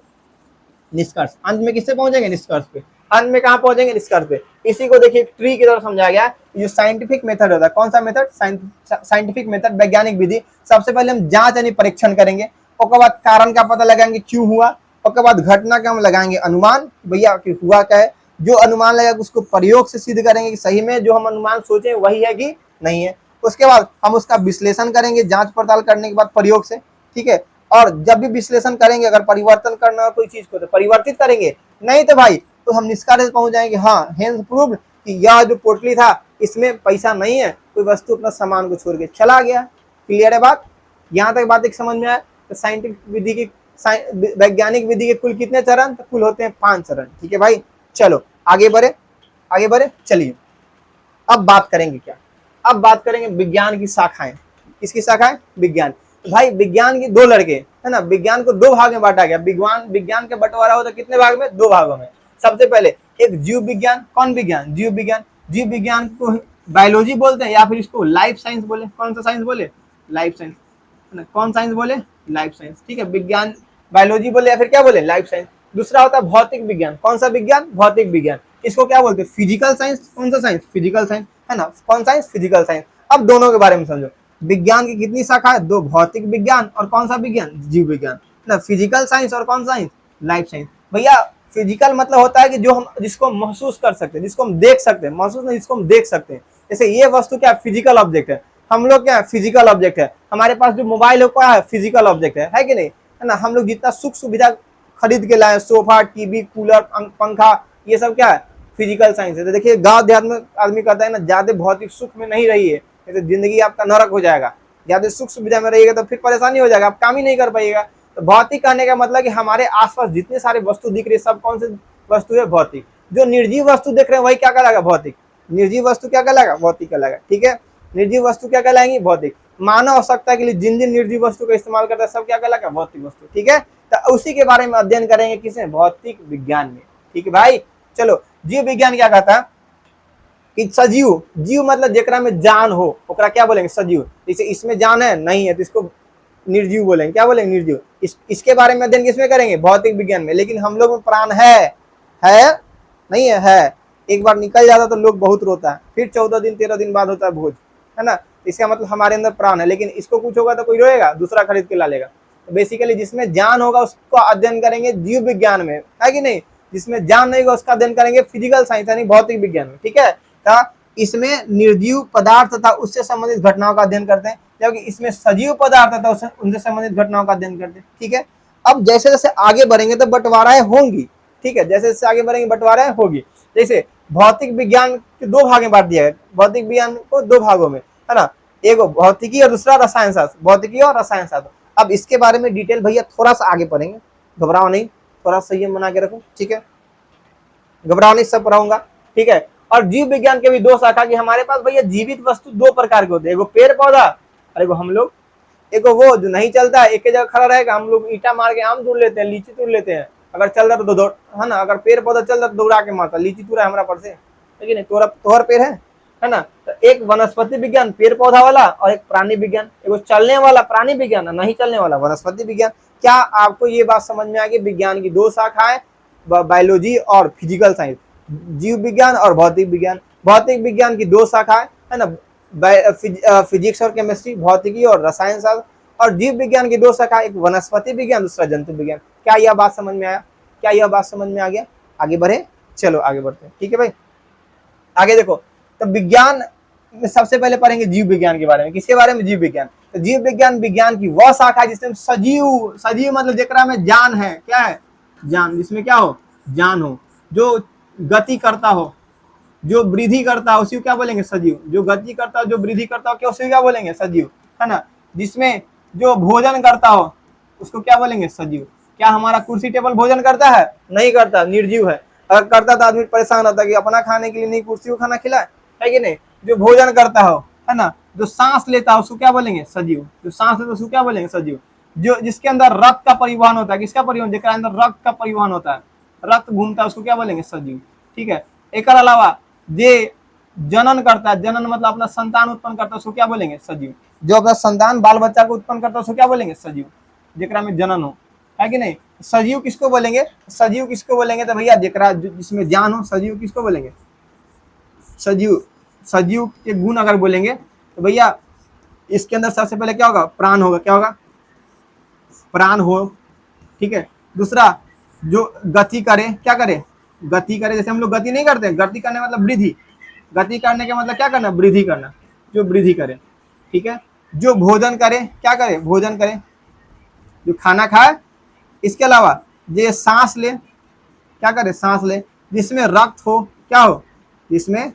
निष्कर्ष। अंत में किससे पहुंचेंगे? निष्कर्ष पे। अंत में कहाँ पहुंचेंगे? निष्कर्ष पे। इसी को देखिए ट्री की तरह समझाया गया। जो साइंटिफिक मेथड होता है, कौन सा मेथड? साइंटिफिक मेथड, वैज्ञानिक विधि। सबसे पहले हम जांच यानी परीक्षण करेंगे, उसके बाद कारण का पता लगाएंगे क्यों हुआ, उसके बाद घटना का हम लगाएंगे अनुमान, भैया कि हुआ क्या है। जो अनुमान लगेगा उसको प्रयोग से सिद्ध करेंगे कि सही में जो हम अनुमान सोचे वही है कि नहीं है। उसके बाद हम उसका विश्लेषण करेंगे जांच पड़ताल करने के बाद प्रयोग से। ठीक है, और जब भी विश्लेषण करेंगे अगर परिवर्तन करना हो कोई चीज को तो परिवर्तित करेंगे, नहीं तो भाई तो हम निष्कर्ष पहुंच जाएंगे हाँ हेंस प्रूव्ड कि यह जो पोटली था इसमें पैसा नहीं है, कोई वस्तु अपना सामान को छोड़ के चला गया। क्लियर है बात? यहाँ तक बात एक समझ में आया। तो साइंटिफिक विधि की, वैज्ञानिक विधि के कुल कितने चरण? तो कुल होते हैं 5 चरण। ठीक है भाई, चलो आगे बढ़े। चलिए अब बात करेंगे क्या? अब बात करेंगे विज्ञान की शाखाएं। किसकी शाखाएं? विज्ञान। तो भाई विज्ञान की 2 लड़के, है ना, विज्ञान को 2 भाग में बांटा गया। विज्ञान का बंटवारा होता है कितने भाग में? 2 भागों में। सबसे पहले एक जीव विज्ञान। कौन विज्ञान? जीव विज्ञान। जीव विज्ञान को बायोलॉजी बोलते हैं या फिर इसको लाइफ साइंस बोले। कौन सा साइंस बोले? लाइफ साइंस, है ना। कौन साइंस बोले? Life science. ठीक है, विज्ञान बायोलॉजी बोले या फिर क्या बोले? Life science. दूसरा होता है भौतिक विज्ञान। कौन सा विज्ञान? भौतिक विज्ञान। इसको क्या बोलते हैं? Physical science. कौन सा साइंस? फिजिकल साइंस, है ना। कौन साइंस? Physical science. अब दोनों के बारे में समझो। विज्ञान की कितनी शाखा है? दो, भौतिक विज्ञान और कौन सा विज्ञान? जीव विज्ञान, है ना। फिजिकल साइंस और कौन साइंस? Life science. भैया फिजिकल मतलब होता है कि जो हम जिसको महसूस कर सकते हैं, जिसको हम देख सकते हैं, महसूस नहीं, जिसको हम देख सकते हैं। जैसे ये वस्तु क्या? फिजिकल ऑब्जेक्ट है। हम लोग क्या है? फिजिकल ऑब्जेक्ट है। हमारे पास जो मोबाइल है क्या है? फिजिकल ऑब्जेक्ट है कि नहीं, है ना। हम लोग जितना सुख सुविधा खरीद के लाए, सोफा, टीवी, कूलर, पंखा, ये सब क्या है? फिजिकल साइंस है। तो देखिए गांव देहात में आदमी कहता है ना, ज्यादा भौतिक सुख में नहीं रहिए, तो जिंदगी आपका नरक हो जाएगा। ज्यादा सुख सुविधा में रहिएगा तो फिर परेशानी हो जाएगा, आप काम ही नहीं कर पाइएगा। तो भौतिक कहने का मतलब कि हमारे आसपास जितने सारे वस्तु दिख रही है, सब कौन से वस्तु है? भौतिक। जो निर्जीव वस्तु देख रहे हैं वही क्या कहलाएगा? भौतिक। निर्जीव वस्तु क्या कहलाएगा? भौतिक कहलाएगा। ठीक है, निर्जीव वस्तु क्या कहलाएंगी? भौतिक। मानव आवश्यकता के लिए जिन जिन निर्जीव वस्तु का इस्तेमाल करता है सब क्या कहलाएगा? भौतिक वस्तु। ठीक है, तो उसी के बारे में अध्ययन करेंगे किसमें? भौतिक विज्ञान में। ठीक है भाई, चलो। जीव विज्ञान क्या कहता है कि सजीव, जीव मतलब जेकरा में जान हो ओकरा क्या बोलेंगे? सजीव। जैसे इसमें जान है नहीं है तो इसको निर्जीव बोलेंगे। क्या बोलेंगे? निर्जीव। इसके बारे में अध्ययन किसमें करेंगे? भौतिक विज्ञान में। लेकिन हम लोग में प्राण है नहीं है? है। एक बार निकल जाता तो लोग बहुत रोता है, फिर 14 दिन 13 दिन बाद होता है भोज, है ना। इसका मतलब हमारे अंदर प्राण है, लेकिन इसको कुछ होगा तो कोई रोएगा? दूसरा खरीद के ला लेगा। तो बेसिकली जिसमें जान होगा उसको अध्ययन करेंगे जीव विज्ञान में, है कि नहीं। जिसमें जान नहीं होगा उसका अध्ययन करेंगे फिजिकल साइंस यानी भौतिक विज्ञान में। ठीक है, तो इसमें निर्जीव पदार्थ तथा उससे संबंधित घटनाओं का अध्ययन करते हैं, जबकि इसमें सजीव पदार्थ तथा उनसे संबंधित घटनाओं का अध्ययन करते हैं। ठीक है, अब जैसे जैसे आगे बढ़ेंगे तो बंटवाराएं होंगी। ठीक है, जैसे जैसे आगे बढ़ेंगे बंटवाराएं होगी। जैसे भौतिक विज्ञान के दो भाग में बांट दिया गया, भौतिक विज्ञान को दो भागों में, है ना। एक भौतिकी और दूसरा रसायन शास्त्र, भौतिकी और रसायन शास्त्र। अब इसके बारे में डिटेल भैया थोड़ा सा आगे पढ़ेंगे, घबराओ नहीं, थोड़ा संयम बना के रखो। ठीक है, घबराओ नहीं, सब पढ़ाऊंगा। ठीक है, और जीव विज्ञान के भी दो शाखा की हमारे पास भैया जीवित वस्तु दो प्रकार के होते हैं, एगो पेड़ पौधा और एगो हम लोग, एगो वो जो नहीं चलता है, एक जगह खड़ा रहेगा, हम लोग ईटा मार के आम तोड़ लेते हैं, लीची तोड़ लेते हैं। अगर चल रहा तो दौड़, है ना। अगर पेड़ पौधा चल रहा तो दौड़ा के मारता, लीची तोड़ा हमारा पर से, लेकिन नहीं तोहर पेड़ है ना। तो एक वनस्पति विज्ञान पेड़ पौधा वाला और एक प्राणी विज्ञान, एगो चलने वाला प्राणी विज्ञान और नहीं चलने वाला वनस्पति विज्ञान। क्या आपको ये बात समझ में आ गई? विज्ञान की दो शाखाएं, बायोलॉजी और फिजिकल साइंस, जीव विज्ञान और भौतिक विज्ञान। भौतिक विज्ञान की दो शाखाएं, है ना, फिजिक्स और केमिस्ट्री, भौतिकी और रसायन शास्त्र। और जीव विज्ञान की दो शाखा, एक वनस्पति विज्ञान, दूसरा जंतु विज्ञान। क्या यह बात समझ में आया? क्या यह बात समझ में आ गया? आगे बढ़े, चलो आगे बढ़ते हैं। ठीक है भाई, आगे देखो। तो विज्ञान में सबसे पहले पढ़ेंगे जीव विज्ञान के बारे में। किसके बारे में? जीव विज्ञान। तो जीव विज्ञान विज्ञान की वह शाखा जिसमें सजीव, सजीव मतलब जेकरा में जान है, क्या है? जान, जिसमें क्या हो? जान हो, जो गति करता हो, जो वृद्धि करता है, उसी को क्या बोलेंगे? सजीव। जो गति करता हो, जो वृद्धि करता हो, क्या उसी को क्या बोलेंगे? सजीव, है ना। जिसमें जो भोजन करता हो उसको क्या बोलेंगे? सजीव। क्या हमारा कुर्सी टेबल भोजन करता है? नहीं करता, निर्जीव है। अगर करता तो आदमी परेशान होता कि अपना खाने के लिए नहीं कुर्सी को खाना खिलाए, है कि नहीं। जो भोजन करता हो, है ना, जो सांस लेता है उसको क्या बोलेंगे? सजीव। जो सांस लेता है उसको क्या बोलेंगे? सजीव। जो जिसके अंदर रक्त का परिवहन होता है, किसका परिवहन? जिसके अंदर रक्त का परिवहन होता है, रक्त घूमता है, उसको क्या बोलेंगे? सजीव। ठीक है, एक अलावा जे जनन करता है, जनन मतलब अपना संतान उत्पन्न करता है, उसको क्या बोलेंगे? सजीव। जो अपना संतान बाल बच्चा को उत्पन्न करता है उसको क्या बोलेंगे? सजीव, जेकरा में जनन हो, है कि नहीं। सजीव किसको बोलेंगे? सजीव किसको बोलेंगे? तो भैया जेकरा जिसमें जान हो, सजीव किसको बोलेंगे? सजीव। सजीव के गुण अगर बोलेंगे तो भैया इसके अंदर सबसे पहले क्या होगा? प्राण होगा। क्या होगा? प्राण हो। ठीक है, दूसरा जो गति करे, क्या करे? गति करे। जैसे हम लोग गति नहीं करते, गति करने मतलब वृद्धि, गति करने का मतलब क्या करना? वृद्धि करना, जो वृद्धि करे। ठीक है, जो भोजन करे, क्या करे? भोजन करे, जो खाना खाए। इसके अलावा जो सांस ले, क्या करे? सांस ले। जिसमें रक्त हो, क्या हो? जिसमें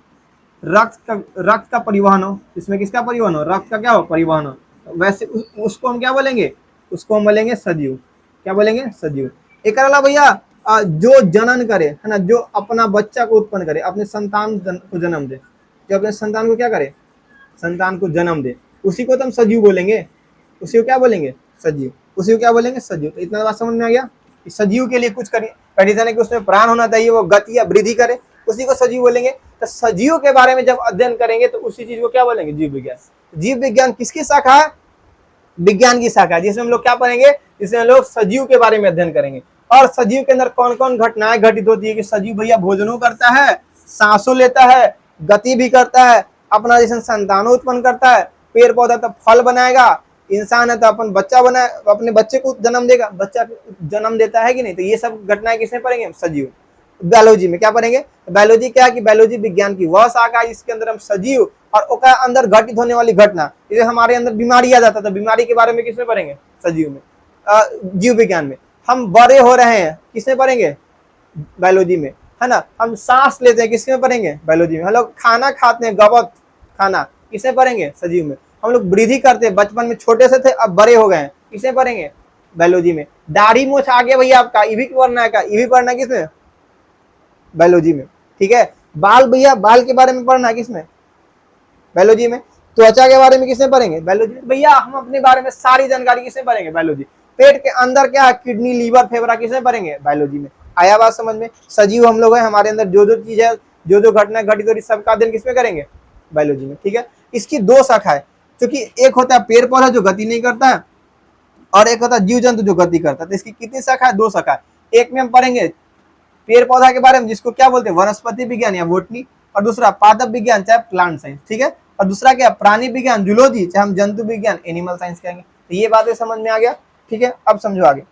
रक्त का परिवहन हो। इसमें किसका परिवहन हो? रक्त का क्या हो? परिवहन हो। वैसे उसको हम क्या बोलेंगे? उसको हम बोलेंगे सजीव। क्या बोलेंगे? सजीव। एक अलावा भैया जो जनन करे, है ना, जो अपना बच्चा को उत्पन्न करे, अपने संतान को जन्म दे, जो अपने संतान को क्या करे? संतान को जन्म दे, उसी को तो हम सजीव बोलेंगे। उसी को क्या बोलेंगे? सजीव। उसी को क्या बोलेंगे? सजीव। तो इतना बात समझ में आ गया। सजीव के लिए कुछ कंडीशन है कि उसमें प्राण होना चाहिए, वो गति या वृद्धि करे, उसी को सजीव बोलेंगे। तो सजीव के बारे में जब अध्ययन करेंगे तो उसी चीज को क्या बोलेंगे? जीव विज्ञान। जीव विज्ञान किसकी शाखा है? विज्ञान की शाखा, जिसमें हम लोग क्या पढ़ेंगे? जिसमें हम लोग सजीव के बारे में अध्ययन करेंगे। और सजीव के अंदर कौन कौन घटनाएं घटित होती है कि सजीव भैया भोजनों करता है, सांसों लेता है, गति भी करता है, अपना जैसे संतानों उत्पन्न करता है, पेड़ पौधा तो फल बनाएगा, इंसान है तो अपन बच्चा बनाए, अपने बच्चे को जन्म देगा, बच्चा जन्म देता है कि नहीं। तो ये सब घटनाएं किसमें पढ़ेंगे? सजीव। बायोलॉजी में क्या पढ़ेंगे? बायोलॉजी क्या है कि बायोलॉजी विज्ञान की वह शाखा है जिसके अंदर हम सजीव और उसका अंदर घटित होने वाली घटना, जैसे हमारे अंदर बीमारी आ जाता है तो बीमारी के बारे में किसमें पढ़ेंगे? सजीव में। जीव विज्ञान में। हम बड़े हो रहे हैं किसमें पढ़ेंगे? बायोलॉजी में, है ना। हम सांस लेते हैं किसमें पढ़ेंगे? बायोलॉजी में। हम लोग खाना खाते हैं, गवत खाना, किसमें पढ़ेंगे? सजीव में। हम लोग वृद्धि करते हैं, बचपन में छोटे से थे अब बड़े हो गए हैं, किसमें पढ़ेंगे? बायोलॉजी में। दाढ़ी मूछ आ गया भैया आपका, ये भी पढ़ना है, ये भी पढ़ना है किसमें? बायोलॉजी में। ठीक है। बाल भैया, बाल के बारे में पढ़ना है किसमें? बायोलॉजी में। त्वचा के बारे में किसमें पढ़ेंगे? बायोलॉजी में। भैया हम अपने बारे में सारी जानकारी किसमें पढ़ेंगे? बायोलॉजी। पेट के अंदर क्या है? किडनी, लीवर, फेफड़ा, किसमें पढ़ेंगे? बायोलॉजी में। आया बात समझ में? सजीव हम लोग हैं, हमारे अंदर जो जो चीज है, जो जो घटना घटित हो रही सबका अध्ययन किसमें करेंगे? बायोलॉजी में। ठीक है। इसकी दो शाखा है, क्योंकि एक होता है पेड़ पौधा जो गति नहीं करता है और एक होता है जीव जंतु जो गति करता है। तो इसकी कितनी शाखा है? दो शाखा है। एक में हम पढ़ेंगे पेड़ पौधा के बारे में जिसको क्या बोलते हैं? वनस्पति विज्ञान या बोटनी, और दूसरा पादप विज्ञान चाहे प्लांट साइंस। ठीक है। और दूसरा क्या? प्राणी विज्ञान, जूलॉजी, चाहे हम जंतु विज्ञान एनिमल साइंस कहेंगे। तो ये बातें समझ में आ गया। ठीक है। अब समझो आगे।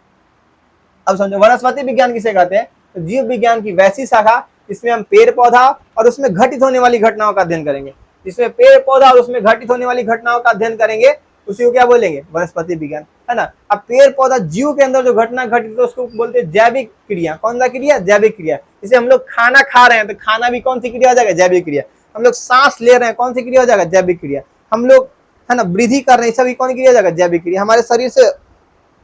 अब समझो वनस्पति विज्ञान किसे कहते हैं? तो जीव विज्ञान की वैसी शाखा जिसमें हम पेड़ पौधा और उसमें घटित होने वाली घटनाओं का अध्ययन करेंगे। जिसमें पेड़ पौधा और उसमें घटित होने वाली घटनाओं का अध्ययन करेंगे उसी को क्या बोलेंगे? वनस्पति विज्ञान, है ना। अब पेड़ पौधा जीव के अंदर जो घटना घटित है उसको बोलते हैं जैविक क्रिया। कौन सा क्रिया? जैविक क्रिया। जैसे हम लोग खाना खा रहे हैं तो खाना भी कौन सी क्रिया हो जाएगा? जैविक क्रिया। हम लोग सांस ले रहे हैं, कौन सी क्रिया हो जाएगा? जैविक क्रिया। हम लोग, है ना, वृद्धि कर रहे हैं, सभी कौन क्रिया हो जाएगा? जैविक क्रिया। हमारे शरीर से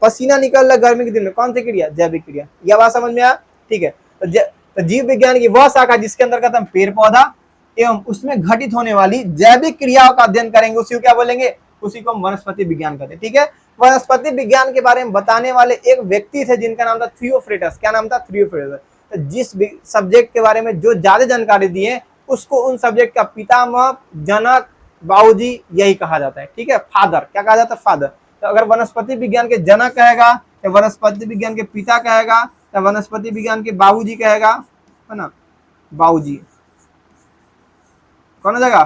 पसीना निकल रहा है गर्मी के दिन में, कौन सी क्रिया? जैविक क्रिया। यह बात समझ में आया? ठीक है। तो जीव विज्ञान की वह शाखा जिसके अंतर्गत हम पेड़ पौधा एवं उसमें घटित होने वाली जैविक क्रियाओं का अध्ययन करेंगे उसी को क्या बोलेंगे? उसी को हम वनस्पति विज्ञान कहते हैं। ठीक है। वनस्पति विज्ञान के बारे में बताने वाले एक व्यक्ति थे जिनका नाम था थियोफ्रेटस। क्या नाम था? थियोफ्रेटस। तो जिस सब्जेक्ट के बारे में जो ज्यादा जानकारी दिए उसको उन सब्जेक्ट का पितामह, जनक, बाबूजी यही कहा जाता है। ठीक है। फादर, क्या कहा जाता है? फादर। तो अगर वनस्पति विज्ञान के जनक कहेगा या वनस्पति विज्ञान के पिता कहेगा या वनस्पति विज्ञान के बाबूजी कहेगा, है ना, बाबूजी कौन हो जाएगा?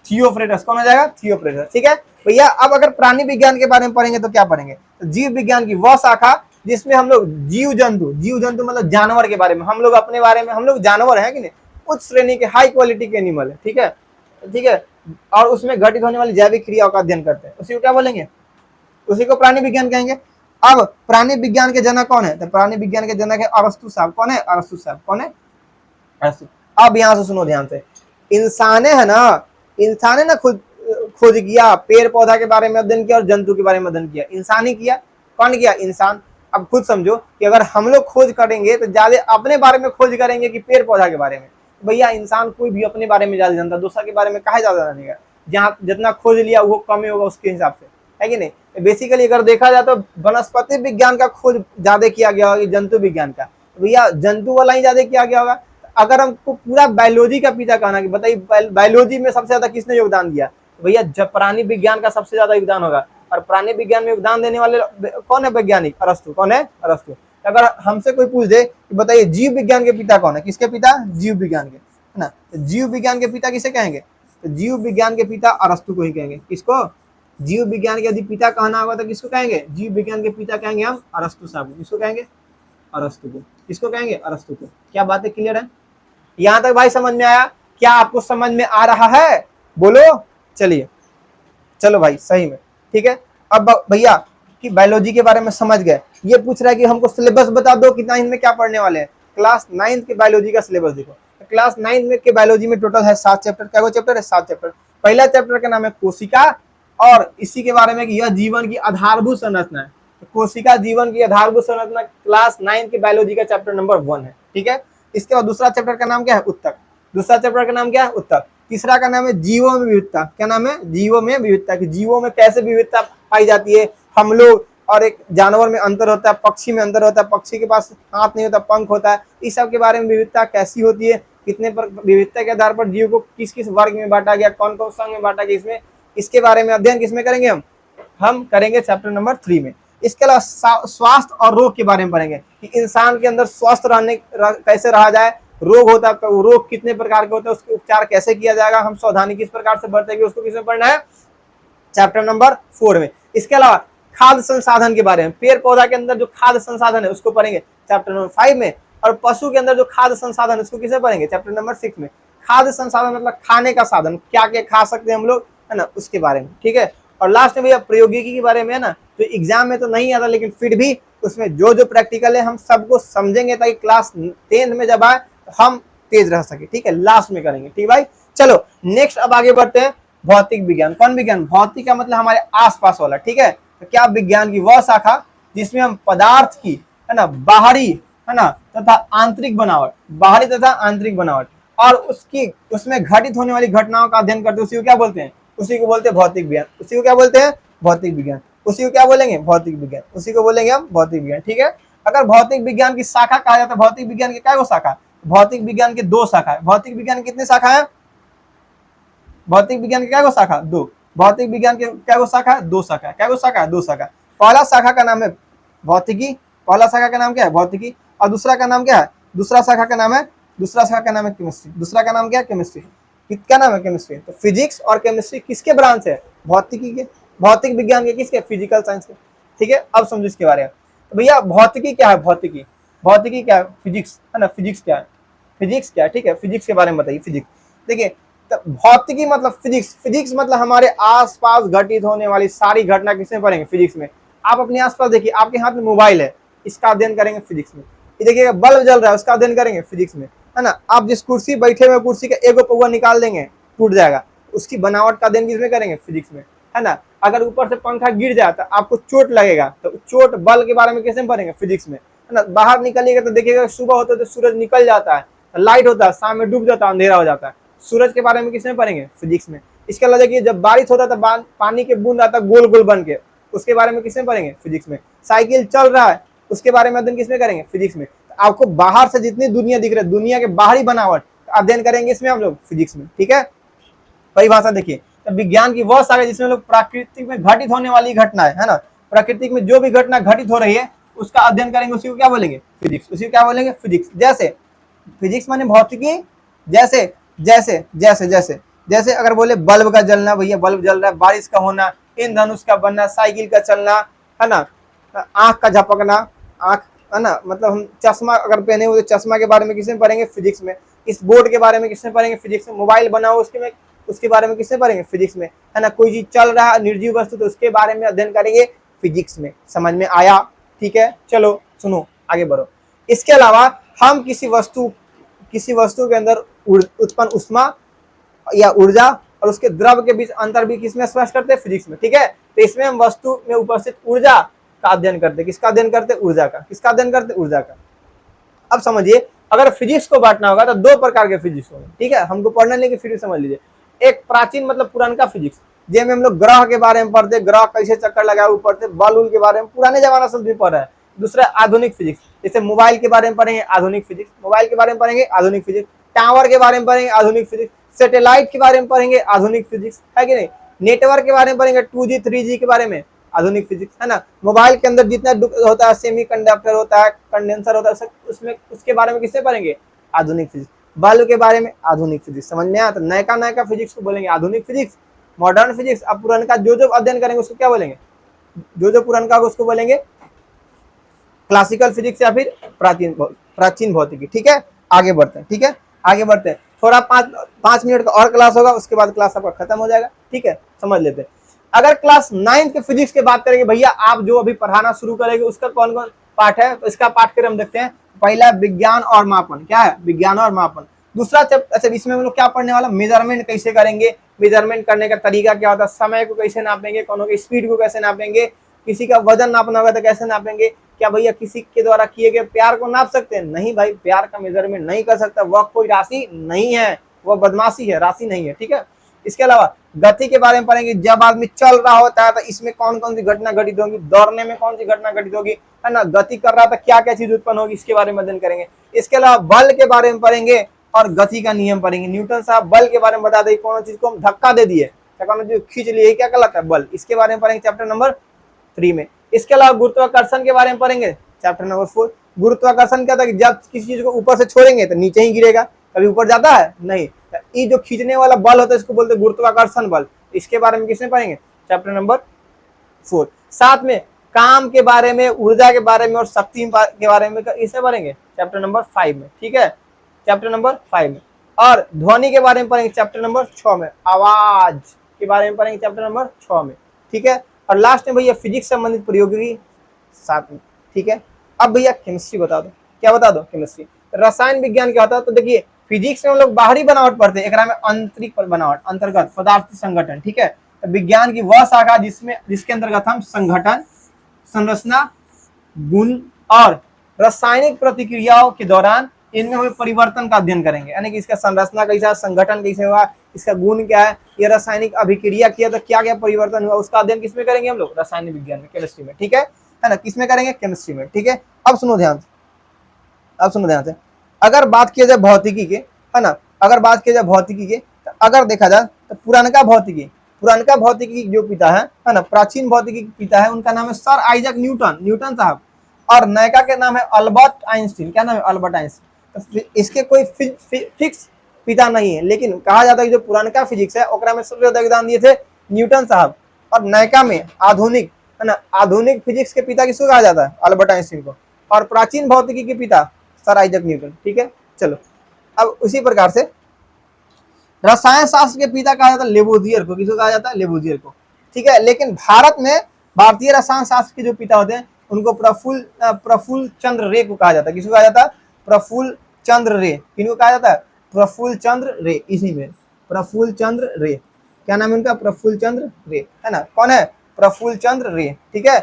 थियोफ्रेटस। कौन हो जाएगा? थियोफ्रेटस। ठीक है भैया। अब अगर प्राणी विज्ञान के बारे में पढ़ेंगे तो क्या पढ़ेंगे? तो जीव विज्ञान की वह शाखा जिसमें हम लोग जीव जंतु मतलब जानवर के बारे में, हम लोग अपने बारे में, हम लोग जानवर हैं कि नहीं, उच्च श्रेणी के हाई क्वालिटी के एनिमल है। ठीक है। ठीक है। और उसमें घटित होने वाली जैविक क्रियाओं का अध्ययन करते हैं, उसी को क्या बोलेंगे? उसी को प्राणी विज्ञान कहेंगे। अब प्राणी विज्ञान के जनक कौन है? तो प्राणी विज्ञान के जनक है अरस्तु साहब। कौन है? अरस्तु साहब। कौन है? अरस्तु। अब यहां से सुनो ध्यान से। इंसान है ना, इंसान है ना, खुद खोज किया, पेड़ पौधा के बारे में अध्ययन किया और जंतु के बारे में अध्ययन किया, इंसान ही किया। कौन किया? इंसान। अब खुद समझो कि अगर हम लोग खोज करेंगे तो ज्यादा अपने बारे में खोज करेंगे कि पेड़ पौधा के बारे में? भैया इंसान कोई भी अपने बारे में ज्यादा जानता, दूसरा के बारे में काहे ज्यादा जानेगा? जहाँ जितना खोज लिया वो कम ही होगा उसके हिसाब से, है कि नहीं। बेसिकली अगर देखा जाए तो वनस्पति विज्ञान का खोज ज्यादा किया गया होगा जंतु विज्ञान का, भैया जंतु वाला ही ज्यादा किया गया होगा। अगर हमको पूरा बायोलॉजी का पिता कहना कि बताइए बायोलॉजी में सबसे ज्यादा किसने योगदान दिया? भैया जब प्राणी विज्ञान का सबसे ज्यादा योगदान होगा। और प्राणी विज्ञान में योगदान देने वाले कौन है? वैज्ञानिक अरस्तु। कौन है? अरस्तु। अगर हमसे कोई पूछ दे कि बताइए जीव विज्ञान के पिता कौन है? किसके पिता? जीव विज्ञान के, है ना। जीव विज्ञान के पिता किसे कहेंगे? तो जीव विज्ञान के पिता अरस्तु को ही कहेंगे। किसको? जीव विज्ञान के यदि पिता कहना होगा तो किसको कहेंगे? जीव विज्ञान के पिता कहेंगे हम अरस्तु साहब को। किसको कहेंगे? अरस्तु को। किसको कहेंगे? अरस्तु को। क्या बातें क्लियर है? यहां तक भाई समझ में आया? क्या आपको समझ में आ रहा है? बोलो। चलिए, चलो भाई सही में। ठीक है। अब भैया कि बायोलॉजी के बारे में समझ गए, ये पूछ रहा है कि हमको सिलेबस बता दो कि 9th में क्या पढ़ने वाले हैं। क्लास 9th के बायोलॉजी का सिलेबस देखो। क्लास 9th में के बायोलॉजी में टोटल है 7 चैप्टर। क्या चैप्टर है? 7 चैप्टर। पहला चैप्टर का नाम है कोशिका और इसी के बारे में कि यह जीवन की आधारभूत संरचना है। कोशिका जीवन की आधारभूत संरचना क्लास 9th के बायोलॉजी का चैप्टर नंबर 1 है। ठीक है। इसके बाद दूसरा चैप्टर का नाम क्या है? उत्तक। दूसरा चैप्टर का नाम क्या है? उत्तक। तीसरा का नाम है जीवों में विविधता। क्या नाम है? जीवों में विविधता। कि जीवों में कैसे विविधता पाई जाती है, हम लोग और एक जानवर में अंतर होता है, पक्षी में अंतर होता है, पक्षी के पास हाथ नहीं होता, पंख होता है, इस सब के बारे में विविधता कैसी होती है, कितने पर विविधता के आधार पर जीव को किस किस वर्ग में बांटा गया, कौन कौन संघ में बांटा गया, इसमें इसके बारे में अध्ययन किसमें करेंगे? हम करेंगे चैप्टर नंबर 3 में। इसके अलावा स्वास्थ्य और रोग के बारे में पढ़ेंगे कि इंसान के अंदर स्वस्थ कैसे रहा जाए, रोग होता है तो रोग कितने प्रकार के होते हैं, उसके उपचार कैसे किया जाएगा, हम सावधानी किस प्रकार से बरतेंगे, उसको किसमें पढ़ना है, चैप्टर नंबर 4 में। इसके अलावा खाद्य संसाधन के बारे में, पेड़ पौधा के अंदर जो खाद्य संसाधन है उसको पढ़ेंगे चैप्टर नंबर 5 में, और पशु के अंदर जो खाद्य संसाधन है उसको किसे पढ़ेंगे, चैप्टर नंबर 6 में। खाद्य संसाधन मतलब खाने का साधन, क्या क्या खा सकते हैं हम लोग, है ना, उसके बारे में, ठीक है। और लास्ट में भैया प्रौद्योगिकी के बारे में, है ना, जो एग्जाम में तो नहीं आता लेकिन फिर भी उसमें जो जो प्रैक्टिकल है हम सबको समझेंगे ताकि क्लास 10 में जब आए तो हम तेज रह सके, ठीक है, लास्ट में करेंगे, ठीक भाई। चलो नेक्स्ट अब आगे बढ़ते हैं, भौतिक विज्ञान। कौन विज्ञान, भौतिक का मतलब हमारे आसपास वाला, ठीक है। तो क्या विज्ञान की वह शाखा जिसमें हम पदार्थ की, है ना, बाहरी, है ना, तथा आंतरिक बनावट, बाहरी तथा आंतरिक बनावट और उसमें घटित होने वाली घटनाओं का अध्ययन करते हैं, उसी को क्या बोलते हैं, उसी को बोलते हैं भौतिक विज्ञान। उसी को क्या बोलते हैं, भौतिक विज्ञान। उसी को क्या बोलेंगे, भौतिक विज्ञान। उसी को बोलेंगे हम भौतिक विज्ञान, ठीक है। अगर भौतिक विज्ञान की शाखा कहा जाता है, भौतिक विज्ञान की क्या शाखा, भौतिक विज्ञान की 2 शाखा है। भौतिक विज्ञान की कितनी शाखा है, भौतिक विज्ञान की क्या शाखा, 2। भौतिक विज्ञान के क्या शाखा है, 2 शाखा है। क्या शाखा है, 2 शाखा। पहला शाखा का नाम है भौतिकी, पहला शाखा का नाम क्या है, भौतिकी। और दूसरा का नाम क्या है, दूसरा शाखा का नाम है केमिस्ट्री। दूसरा का नाम क्या है, केमिस्ट्री। किसका नाम है, केमिस्ट्री। तो फिजिक्स और केमिस्ट्री किसके ब्रांच है, भौतिकी के, भौतिक विज्ञान के, किसके, फिजिकल साइंस के, ठीक है। अब समझो इसके बारे में। तो भैया भौतिकी क्या है, भौतिकी, भौतिकी क्या है, फिजिक्स, है ना, फिजिक्स क्या है, फिजिक्स क्या है, ठीक है। फिजिक्स के बारे में बताइए, फिजिक्स। देखिए भौतिकी मतलब फिजिक्स, फिजिक्स मतलब हमारे आसपास घटित होने वाली सारी घटना किसमें पढ़ेंगे, फिजिक्स में। आप अपने आसपास देखिए, आपके हाथ में मोबाइल है, इसका अध्ययन करेंगे फिजिक्स में। ये देखिएगा बल्ब जल रहा है, उसका अध्ययन करेंगे फिजिक्स में, है ना। आप जिस कुर्सी बैठे हुए, कुर्सी का एगो पौवा निकाल देंगे टूट जाएगा, उसकी बनावट का अध्ययन किसमें करेंगे, फिजिक्स में, है ना। अगर ऊपर से पंखा गिर जाए तो आपको चोट लगेगा, तो चोट बल के बारे में कैसे पढ़ेंगे, फिजिक्स में, है ना। बाहर निकलिएगा तो देखिएगा सुबह होता है तो सूरज निकल जाता है, लाइट होता है, शाम में डूब जाता है, अंधेरा हो जाता है, सूरज के बारे में किसमें पढ़ेंगे, फिजिक्स में। इसके अलावा देखिए जब बारिश होता है तो पानी के बूंद आता है गोल गोल बन के, उसके बारे में किसमें पढ़ेंगे, फिजिक्स में। साइकिल चल रहा है, उसके बारे में अध्ययन किसमें करेंगे, फिजिक्स में। आपको बाहर से जितनी दुनिया दिख रही है, दुनिया के बाहरी बनावट अध्ययन करेंगे इसमें हम लोग, फिजिक्स में, ठीक है। परिभाषा देखिए, तो विज्ञान की वह शाखा जिसमें लोग प्राकृतिक में घटित होने वाली घटना है ना, प्राकृतिक में जो भी घटना घटित हो रही है उसका अध्ययन करेंगे, उसी को क्या बोलेंगे, फिजिक्स। उसी को क्या बोलेंगे, फिजिक्स। जैसे फिजिक्स माने भौतिकी, जैसे जैसे जैसे जैसे जैसे अगर बोले बल्ब का जलना, भैया बल्ब जल रहा है, बारिश का होना, इंद्रधनुष का बनना, साइकिल का चलना, है ना, आंख का झपकना, आंख, है ना, मतलब हम चश्मा अगर पहने हुए तो चश्मा के बारे में किसमें पढ़ेंगे, फिजिक्स में। इस बोर्ड के बारे में किसमें पढ़ेंगे, फिजिक्स में। मोबाइल बना हो उसके बारे में किसमें पढ़ेंगे, फिजिक्स में, है ना। कोई चीज चल रहा है निर्जीव वस्तु तो उसके बारे में अध्ययन करेंगे, फिजिक्स में। समझ में आया, ठीक है। चलो सुनो आगे बढ़ो। इसके अलावा हम किसी वस्तु के अंदर उत्पन्न उष्मा या ऊर्जा और उसके द्रव के बीच अंतर भी किसमें स्पष्ट करते हैं, फिजिक्स में, ठीक है। तो इसमें हम वस्तु में उपस्थित ऊर्जा का अध्ययन करते हैं, किसका अध्ययन करते हैं, ऊर्जा का। किसका अध्ययन करते हैं, ऊर्जा का। अब समझिए, अगर फिजिक्स को बांटना होगा तो 2 प्रकार के फिजिक्स होंगे, ठीक है। हमको पढ़ना लेकिन फिर भी समझ लीजिए। एक प्राचीन मतलब पुराना फिजिक्स, जिसमें हम लोग ग्रह के बारे में पढ़ते, ग्रह कैसे चक्कर लगाए ऊपर से, बल के बारे में पुराने जमाना से भी पढ़ रहा है। दूसरा आधुनिक फिजिक्स, जैसे मोबाइल के बारे में पढ़ेंगे, आधुनिक फिजिक्स। मोबाइल के बारे में पढ़ेंगे, आधुनिक फिजिक्स। टावर के बारे में पढ़ेंगे, आधुनिक फिजिक्स। सैटेलाइट के बारे में पढ़ेंगे, आधुनिक फिजिक्स, है कि नहीं। नेटवर्क के बारे में पढ़ेंगे, 2G 3G के बारे में, आधुनिक फिजिक्स, है ना। मोबाइल के अंदर जितना होता है, सेमीकंडक्टर होता है, कंडेंसर होता है, उसमें उसके बारे में किससे पढ़ेंगे, आधुनिक फिजिक्स। बल्ब के बारे में आधुनिक फिजिक्स। समझ में आया, तो नया फिजिक्स को बोलेंगे आधुनिक फिजिक्स, मॉडर्न फिजिक्स। अब पुराना जो अध्ययन करेंगे उसको क्या बोलेंगे, जो पुराना उसको बोलेंगे क्लासिकल फिजिक्स या फिर प्राचीन भौतिकी, ठीक है। आगे बढ़ते हैं, ठीक है, आगे बढ़ते हैं। थोड़ा 5 मिनट का और क्लास होगा, उसके बाद क्लास आपका खत्म हो जाएगा, ठीक है। समझ लेते हैं। अगर क्लास 9 के फिजिक्स की बात करेंगे भैया, आप जो अभी पढ़ाना शुरू करेंगे उसका कौन कौन पार्ट है, तो इसका पाठ्यक्रम देखते हैं। पहला विज्ञान और मापन, क्या है, विज्ञान और मापन। दूसरा अच्छा इसमें हम लोग क्या पढ़ने वाला, मेजरमेंट कैसे करेंगे, मेजरमेंट करने का तरीका क्या होता है, समय को कैसे नापेंगे, कोनो की स्पीड को कैसे नापेंगे, किसी का वजन नापना होगा तो कैसे नापेंगे। क्या भैया किसी के द्वारा किए गए प्यार को नाप सकते हैं, नहीं भाई, प्यार का मेजरमेंट नहीं कर सकता, वह कोई राशि नहीं है, वह बदमाशी है, राशि नहीं है, ठीक है। इसके अलावा गति के बारे में पढ़ेंगे, जब आदमी चल रहा होता है तो इसमें कौन कौन सी घटना घटित होगी, दौड़ने में कौन सी घटना घटित होगी, है ना, गति कर रहा था क्या क्या चीज उत्पन्न होगी, इसके बारे में अध्ययन करेंगे। इसके अलावा बल के बारे में पढ़ेंगे और गति का नियम पढ़ेंगे। न्यूटन साहब बल के बारे में बता दें, कौन चीज को हम धक्का दे दिए, कौन चीज खींच लिए, क्या कहलाता है, बल। इसके बारे में पढ़ेंगे चैप्टर नंबर 3 में। इसके अलावा गुरुत्वाकर्षण के बारे में पढ़ेंगे चैप्टर नंबर 4। गुरुत्वाकर्षण क्या था कि जब किसी चीज को ऊपर से छोड़ेंगे तो नीचे ही गिरेगा, कभी ऊपर जाता है नहीं। ये जो खींचने वाला बल होता है इसको बोलते हैं गुरुत्वाकर्षण बल। इसके बारे में किसमें पढ़ेंगे चैप्टर नंबर 4। साथ में काम के बारे में, ऊर्जा के बारे में और शक्ति के बारे में इसे पढ़ेंगे चैप्टर नंबर 5 में, ठीक है, चैप्टर नंबर 5 में। और ध्वनि के बारे में पढ़ेंगे चैप्टर नंबर 6 में, आवाज के बारे में पढ़ेंगे चैप्टर नंबर 6 में, ठीक है। और लास्ट में भैया फिजिक्स संबंधित प्रयोगी 7 में, ठीक है। अब भैया केमिस्ट्री बता दो, क्या बता दो केमिस्ट्री। रसायन विज्ञान क्या होता है, तो देखिए फिजिक्स में हम लोग बाहरी बनावट पढ़ते हैं, एक में आंतरिक बनावट, अंतर्गत पदार्थ संगठन, ठीक है। तो विज्ञान की वह शाखा जिसके अंतर्गत हम संगठन, संरचना, गुण और रासायनिक प्रतिक्रियाओं के दौरान इनमें हुए परिवर्तन का अध्ययन करेंगे, यानी कि इसका संरचना कैसा, संगठन कैसे हुआ, इसका गुण क्या है, ये रासायनिक अभिक्रिया किया तो क्या क्या परिवर्तन हुआ, उसका अध्ययन किसमें करेंगे हम लोग, रासायनिक विज्ञान में, केमिस्ट्री में, ठीक है ना, किसमें करेंगे, केमिस्ट्री में, ठीक है। अब सुनो ध्यान से, अगर बात किया जाए भौतिकी के, है ना, अगर बात किया जाए भौतिकी के, तो अगर देखा जाए तो पुरानका भौतिकी जो पिता है ना, प्राचीन भौतिकी के पिता है, उनका नाम है सर आइजैक न्यूटन साहब। और नयका के नाम है अल्बर्ट आइंस्टीन, क्या नाम है, अल्बर्ट आइंस्टीन। तो इसके कोई फिक्स पिता नहीं है, लेकिन कहा जाता है कि जो पुरानका फिजिक्स है ओकरा में सबसे ज्यादा योगदान दिए थे न्यूटन साहब। और नयका में आधुनिक, है ना, आधुनिक फिजिक्स के पिता किसको कहा जाता है, अल्बर्ट आइंस्टीन को। और प्राचीन भौतिकी के पिता सर आइजैक न्यूटन, ठीक है। चलो अब उसी प्रकार से रसायन शास्त्र के पिता कहा जाता है लेवोजियर को, किसको कहा जाता है, लेवोजियर को, ठीक है। लेकिन भारत में भारतीय रसायन शास्त्र के जो पिता होते हैं उनको प्रफुल्ल चंद्र रे को कहा जाता है, किसको कहा जाता है, प्रफुल्ल चंद्र रे, किनको कहा जाता है, प्रफुल्ल चंद्र रे, इसी में प्रफुल्ल चंद्र रे, क्या नाम है उनका, प्रफुल्ल चंद्र रे, है ना, कौन है, प्रफुल्ल चंद्र रे, ठीक है।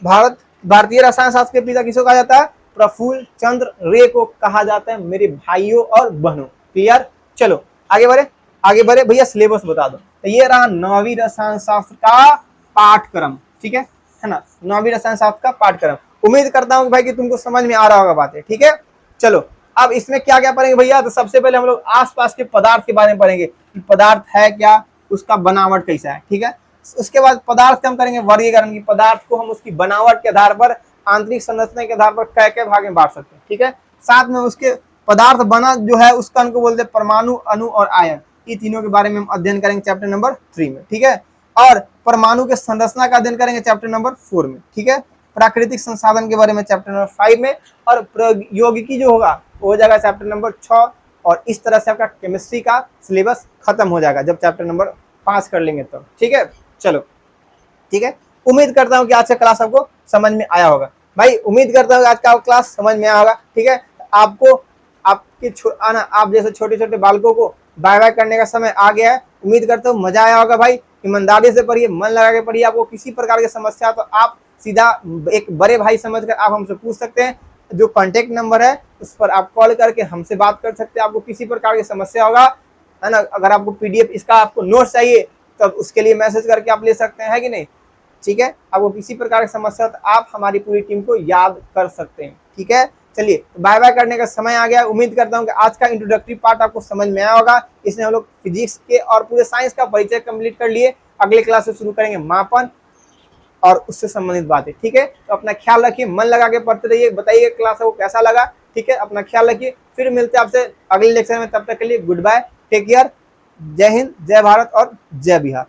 भारतीय रसायन शास्त्र के पिता किसको कहा जाता है, प्रफुल्ल चंद्र रे को कहा जाता है मेरे भाइयों और बहनों, क्लियर। चलो आगे बढ़े भैया, सिलेबस बता दो। तो ये रहा 9वीं रसायन शास्त्र का पाठ्यक्रम, ठीक है ना, 9वीं रसायन शास्त्र का पाठ्यक्रम। उम्मीद करता हूँ भाई कि तुमको समझ में आ रहा होगा बातें, ठीक है। चलो अब इसमें क्या क्या पढ़ेंगे भैया, तो सबसे पहले हम लोग आसपास के पदार्थ के बारे में पढ़ेंगे कि पदार्थ है क्या, उसका बनावट कैसा है, ठीक है। उसके बाद पदार्थ हम करेंगे वर्गीकरण की, पदार्थ को हम उसकी बनावट के आधार पर, आंतरिक संरचना के आधार पर कई भाग में बांट सकते हैं, ठीक है। साथ में उसके पदार्थ बना जो है उसका उनको बोलते हैं परमाणु, अणु और आयन, ये तीनों के बारे में हम अध्ययन करेंगे चैप्टर नंबर 3 में, ठीक है। और परमाणु के संरचना का अध्ययन करेंगे चैप्टर नंबर 4 में, ठीक है। प्राकृतिक संसाधन के बारे में चैप्टर नंबर 5 में, और प्रौद्योगिकी जो होगा वो हो जाएगा चैप्टर नंबर 6। और इस तरह से आपका केमिस्ट्री का सिलेबस खत्म हो जाएगा जब चैप्टर नंबर 5 कर लेंगे तब, ठीक है। चलो ठीक है, उम्मीद करता हूँ कि आज का क्लास आपको समझ में आया होगा भाई, उम्मीद करता हूँ आज का क्लास समझ में आया होगा, ठीक है। आपको आप जैसे छोटे छोटे बालकों को बाय बाय करने का समय आ गया है। उम्मीद करता हूँ मजा आया होगा भाई, ईमानदारी से पढ़िए, मन लगा के पढ़िए। आपको किसी प्रकार की समस्या तो आप सीधा एक बड़े भाई समझकर आप हमसे पूछ सकते हैं, जो कॉन्टेक्ट नंबर है उस पर आप कॉल करके हमसे बात कर सकते हैं। आपको किसी प्रकार की समस्या होगा, है ना, अगर आपको पीडीएफ इसका आपको नोट्स चाहिए तब उसके लिए मैसेज करके आप ले सकते हैं, है कि नहीं, ठीक है। आपको किसी प्रकार की समस्या तो आप हमारी पूरी टीम को याद कर सकते हैं, ठीक है। चलिए बाय बाय करने का समय आ गया। उम्मीद करता हूँ कि आज का इंट्रोडक्टरी पार्ट आपको समझ में आया होगा। इसमें हम लोग फिजिक्स के और पूरे साइंस का परिचय कंप्लीट कर लिए। अगले क्लास से शुरू करेंगे मापन और उससे संबंधित बातें, ठीक है। तो अपना ख्याल रखिए, मन लगा के पढ़ते रहिए। बताइए क्लास आपको कैसा लगा, ठीक है। अपना ख्याल रखिए, फिर मिलते हैं आपसे अगले लेक्चर में। तब तक के लिए गुड बाय, टेक केयर, जय हिंद, जय भारत और जय बिहार।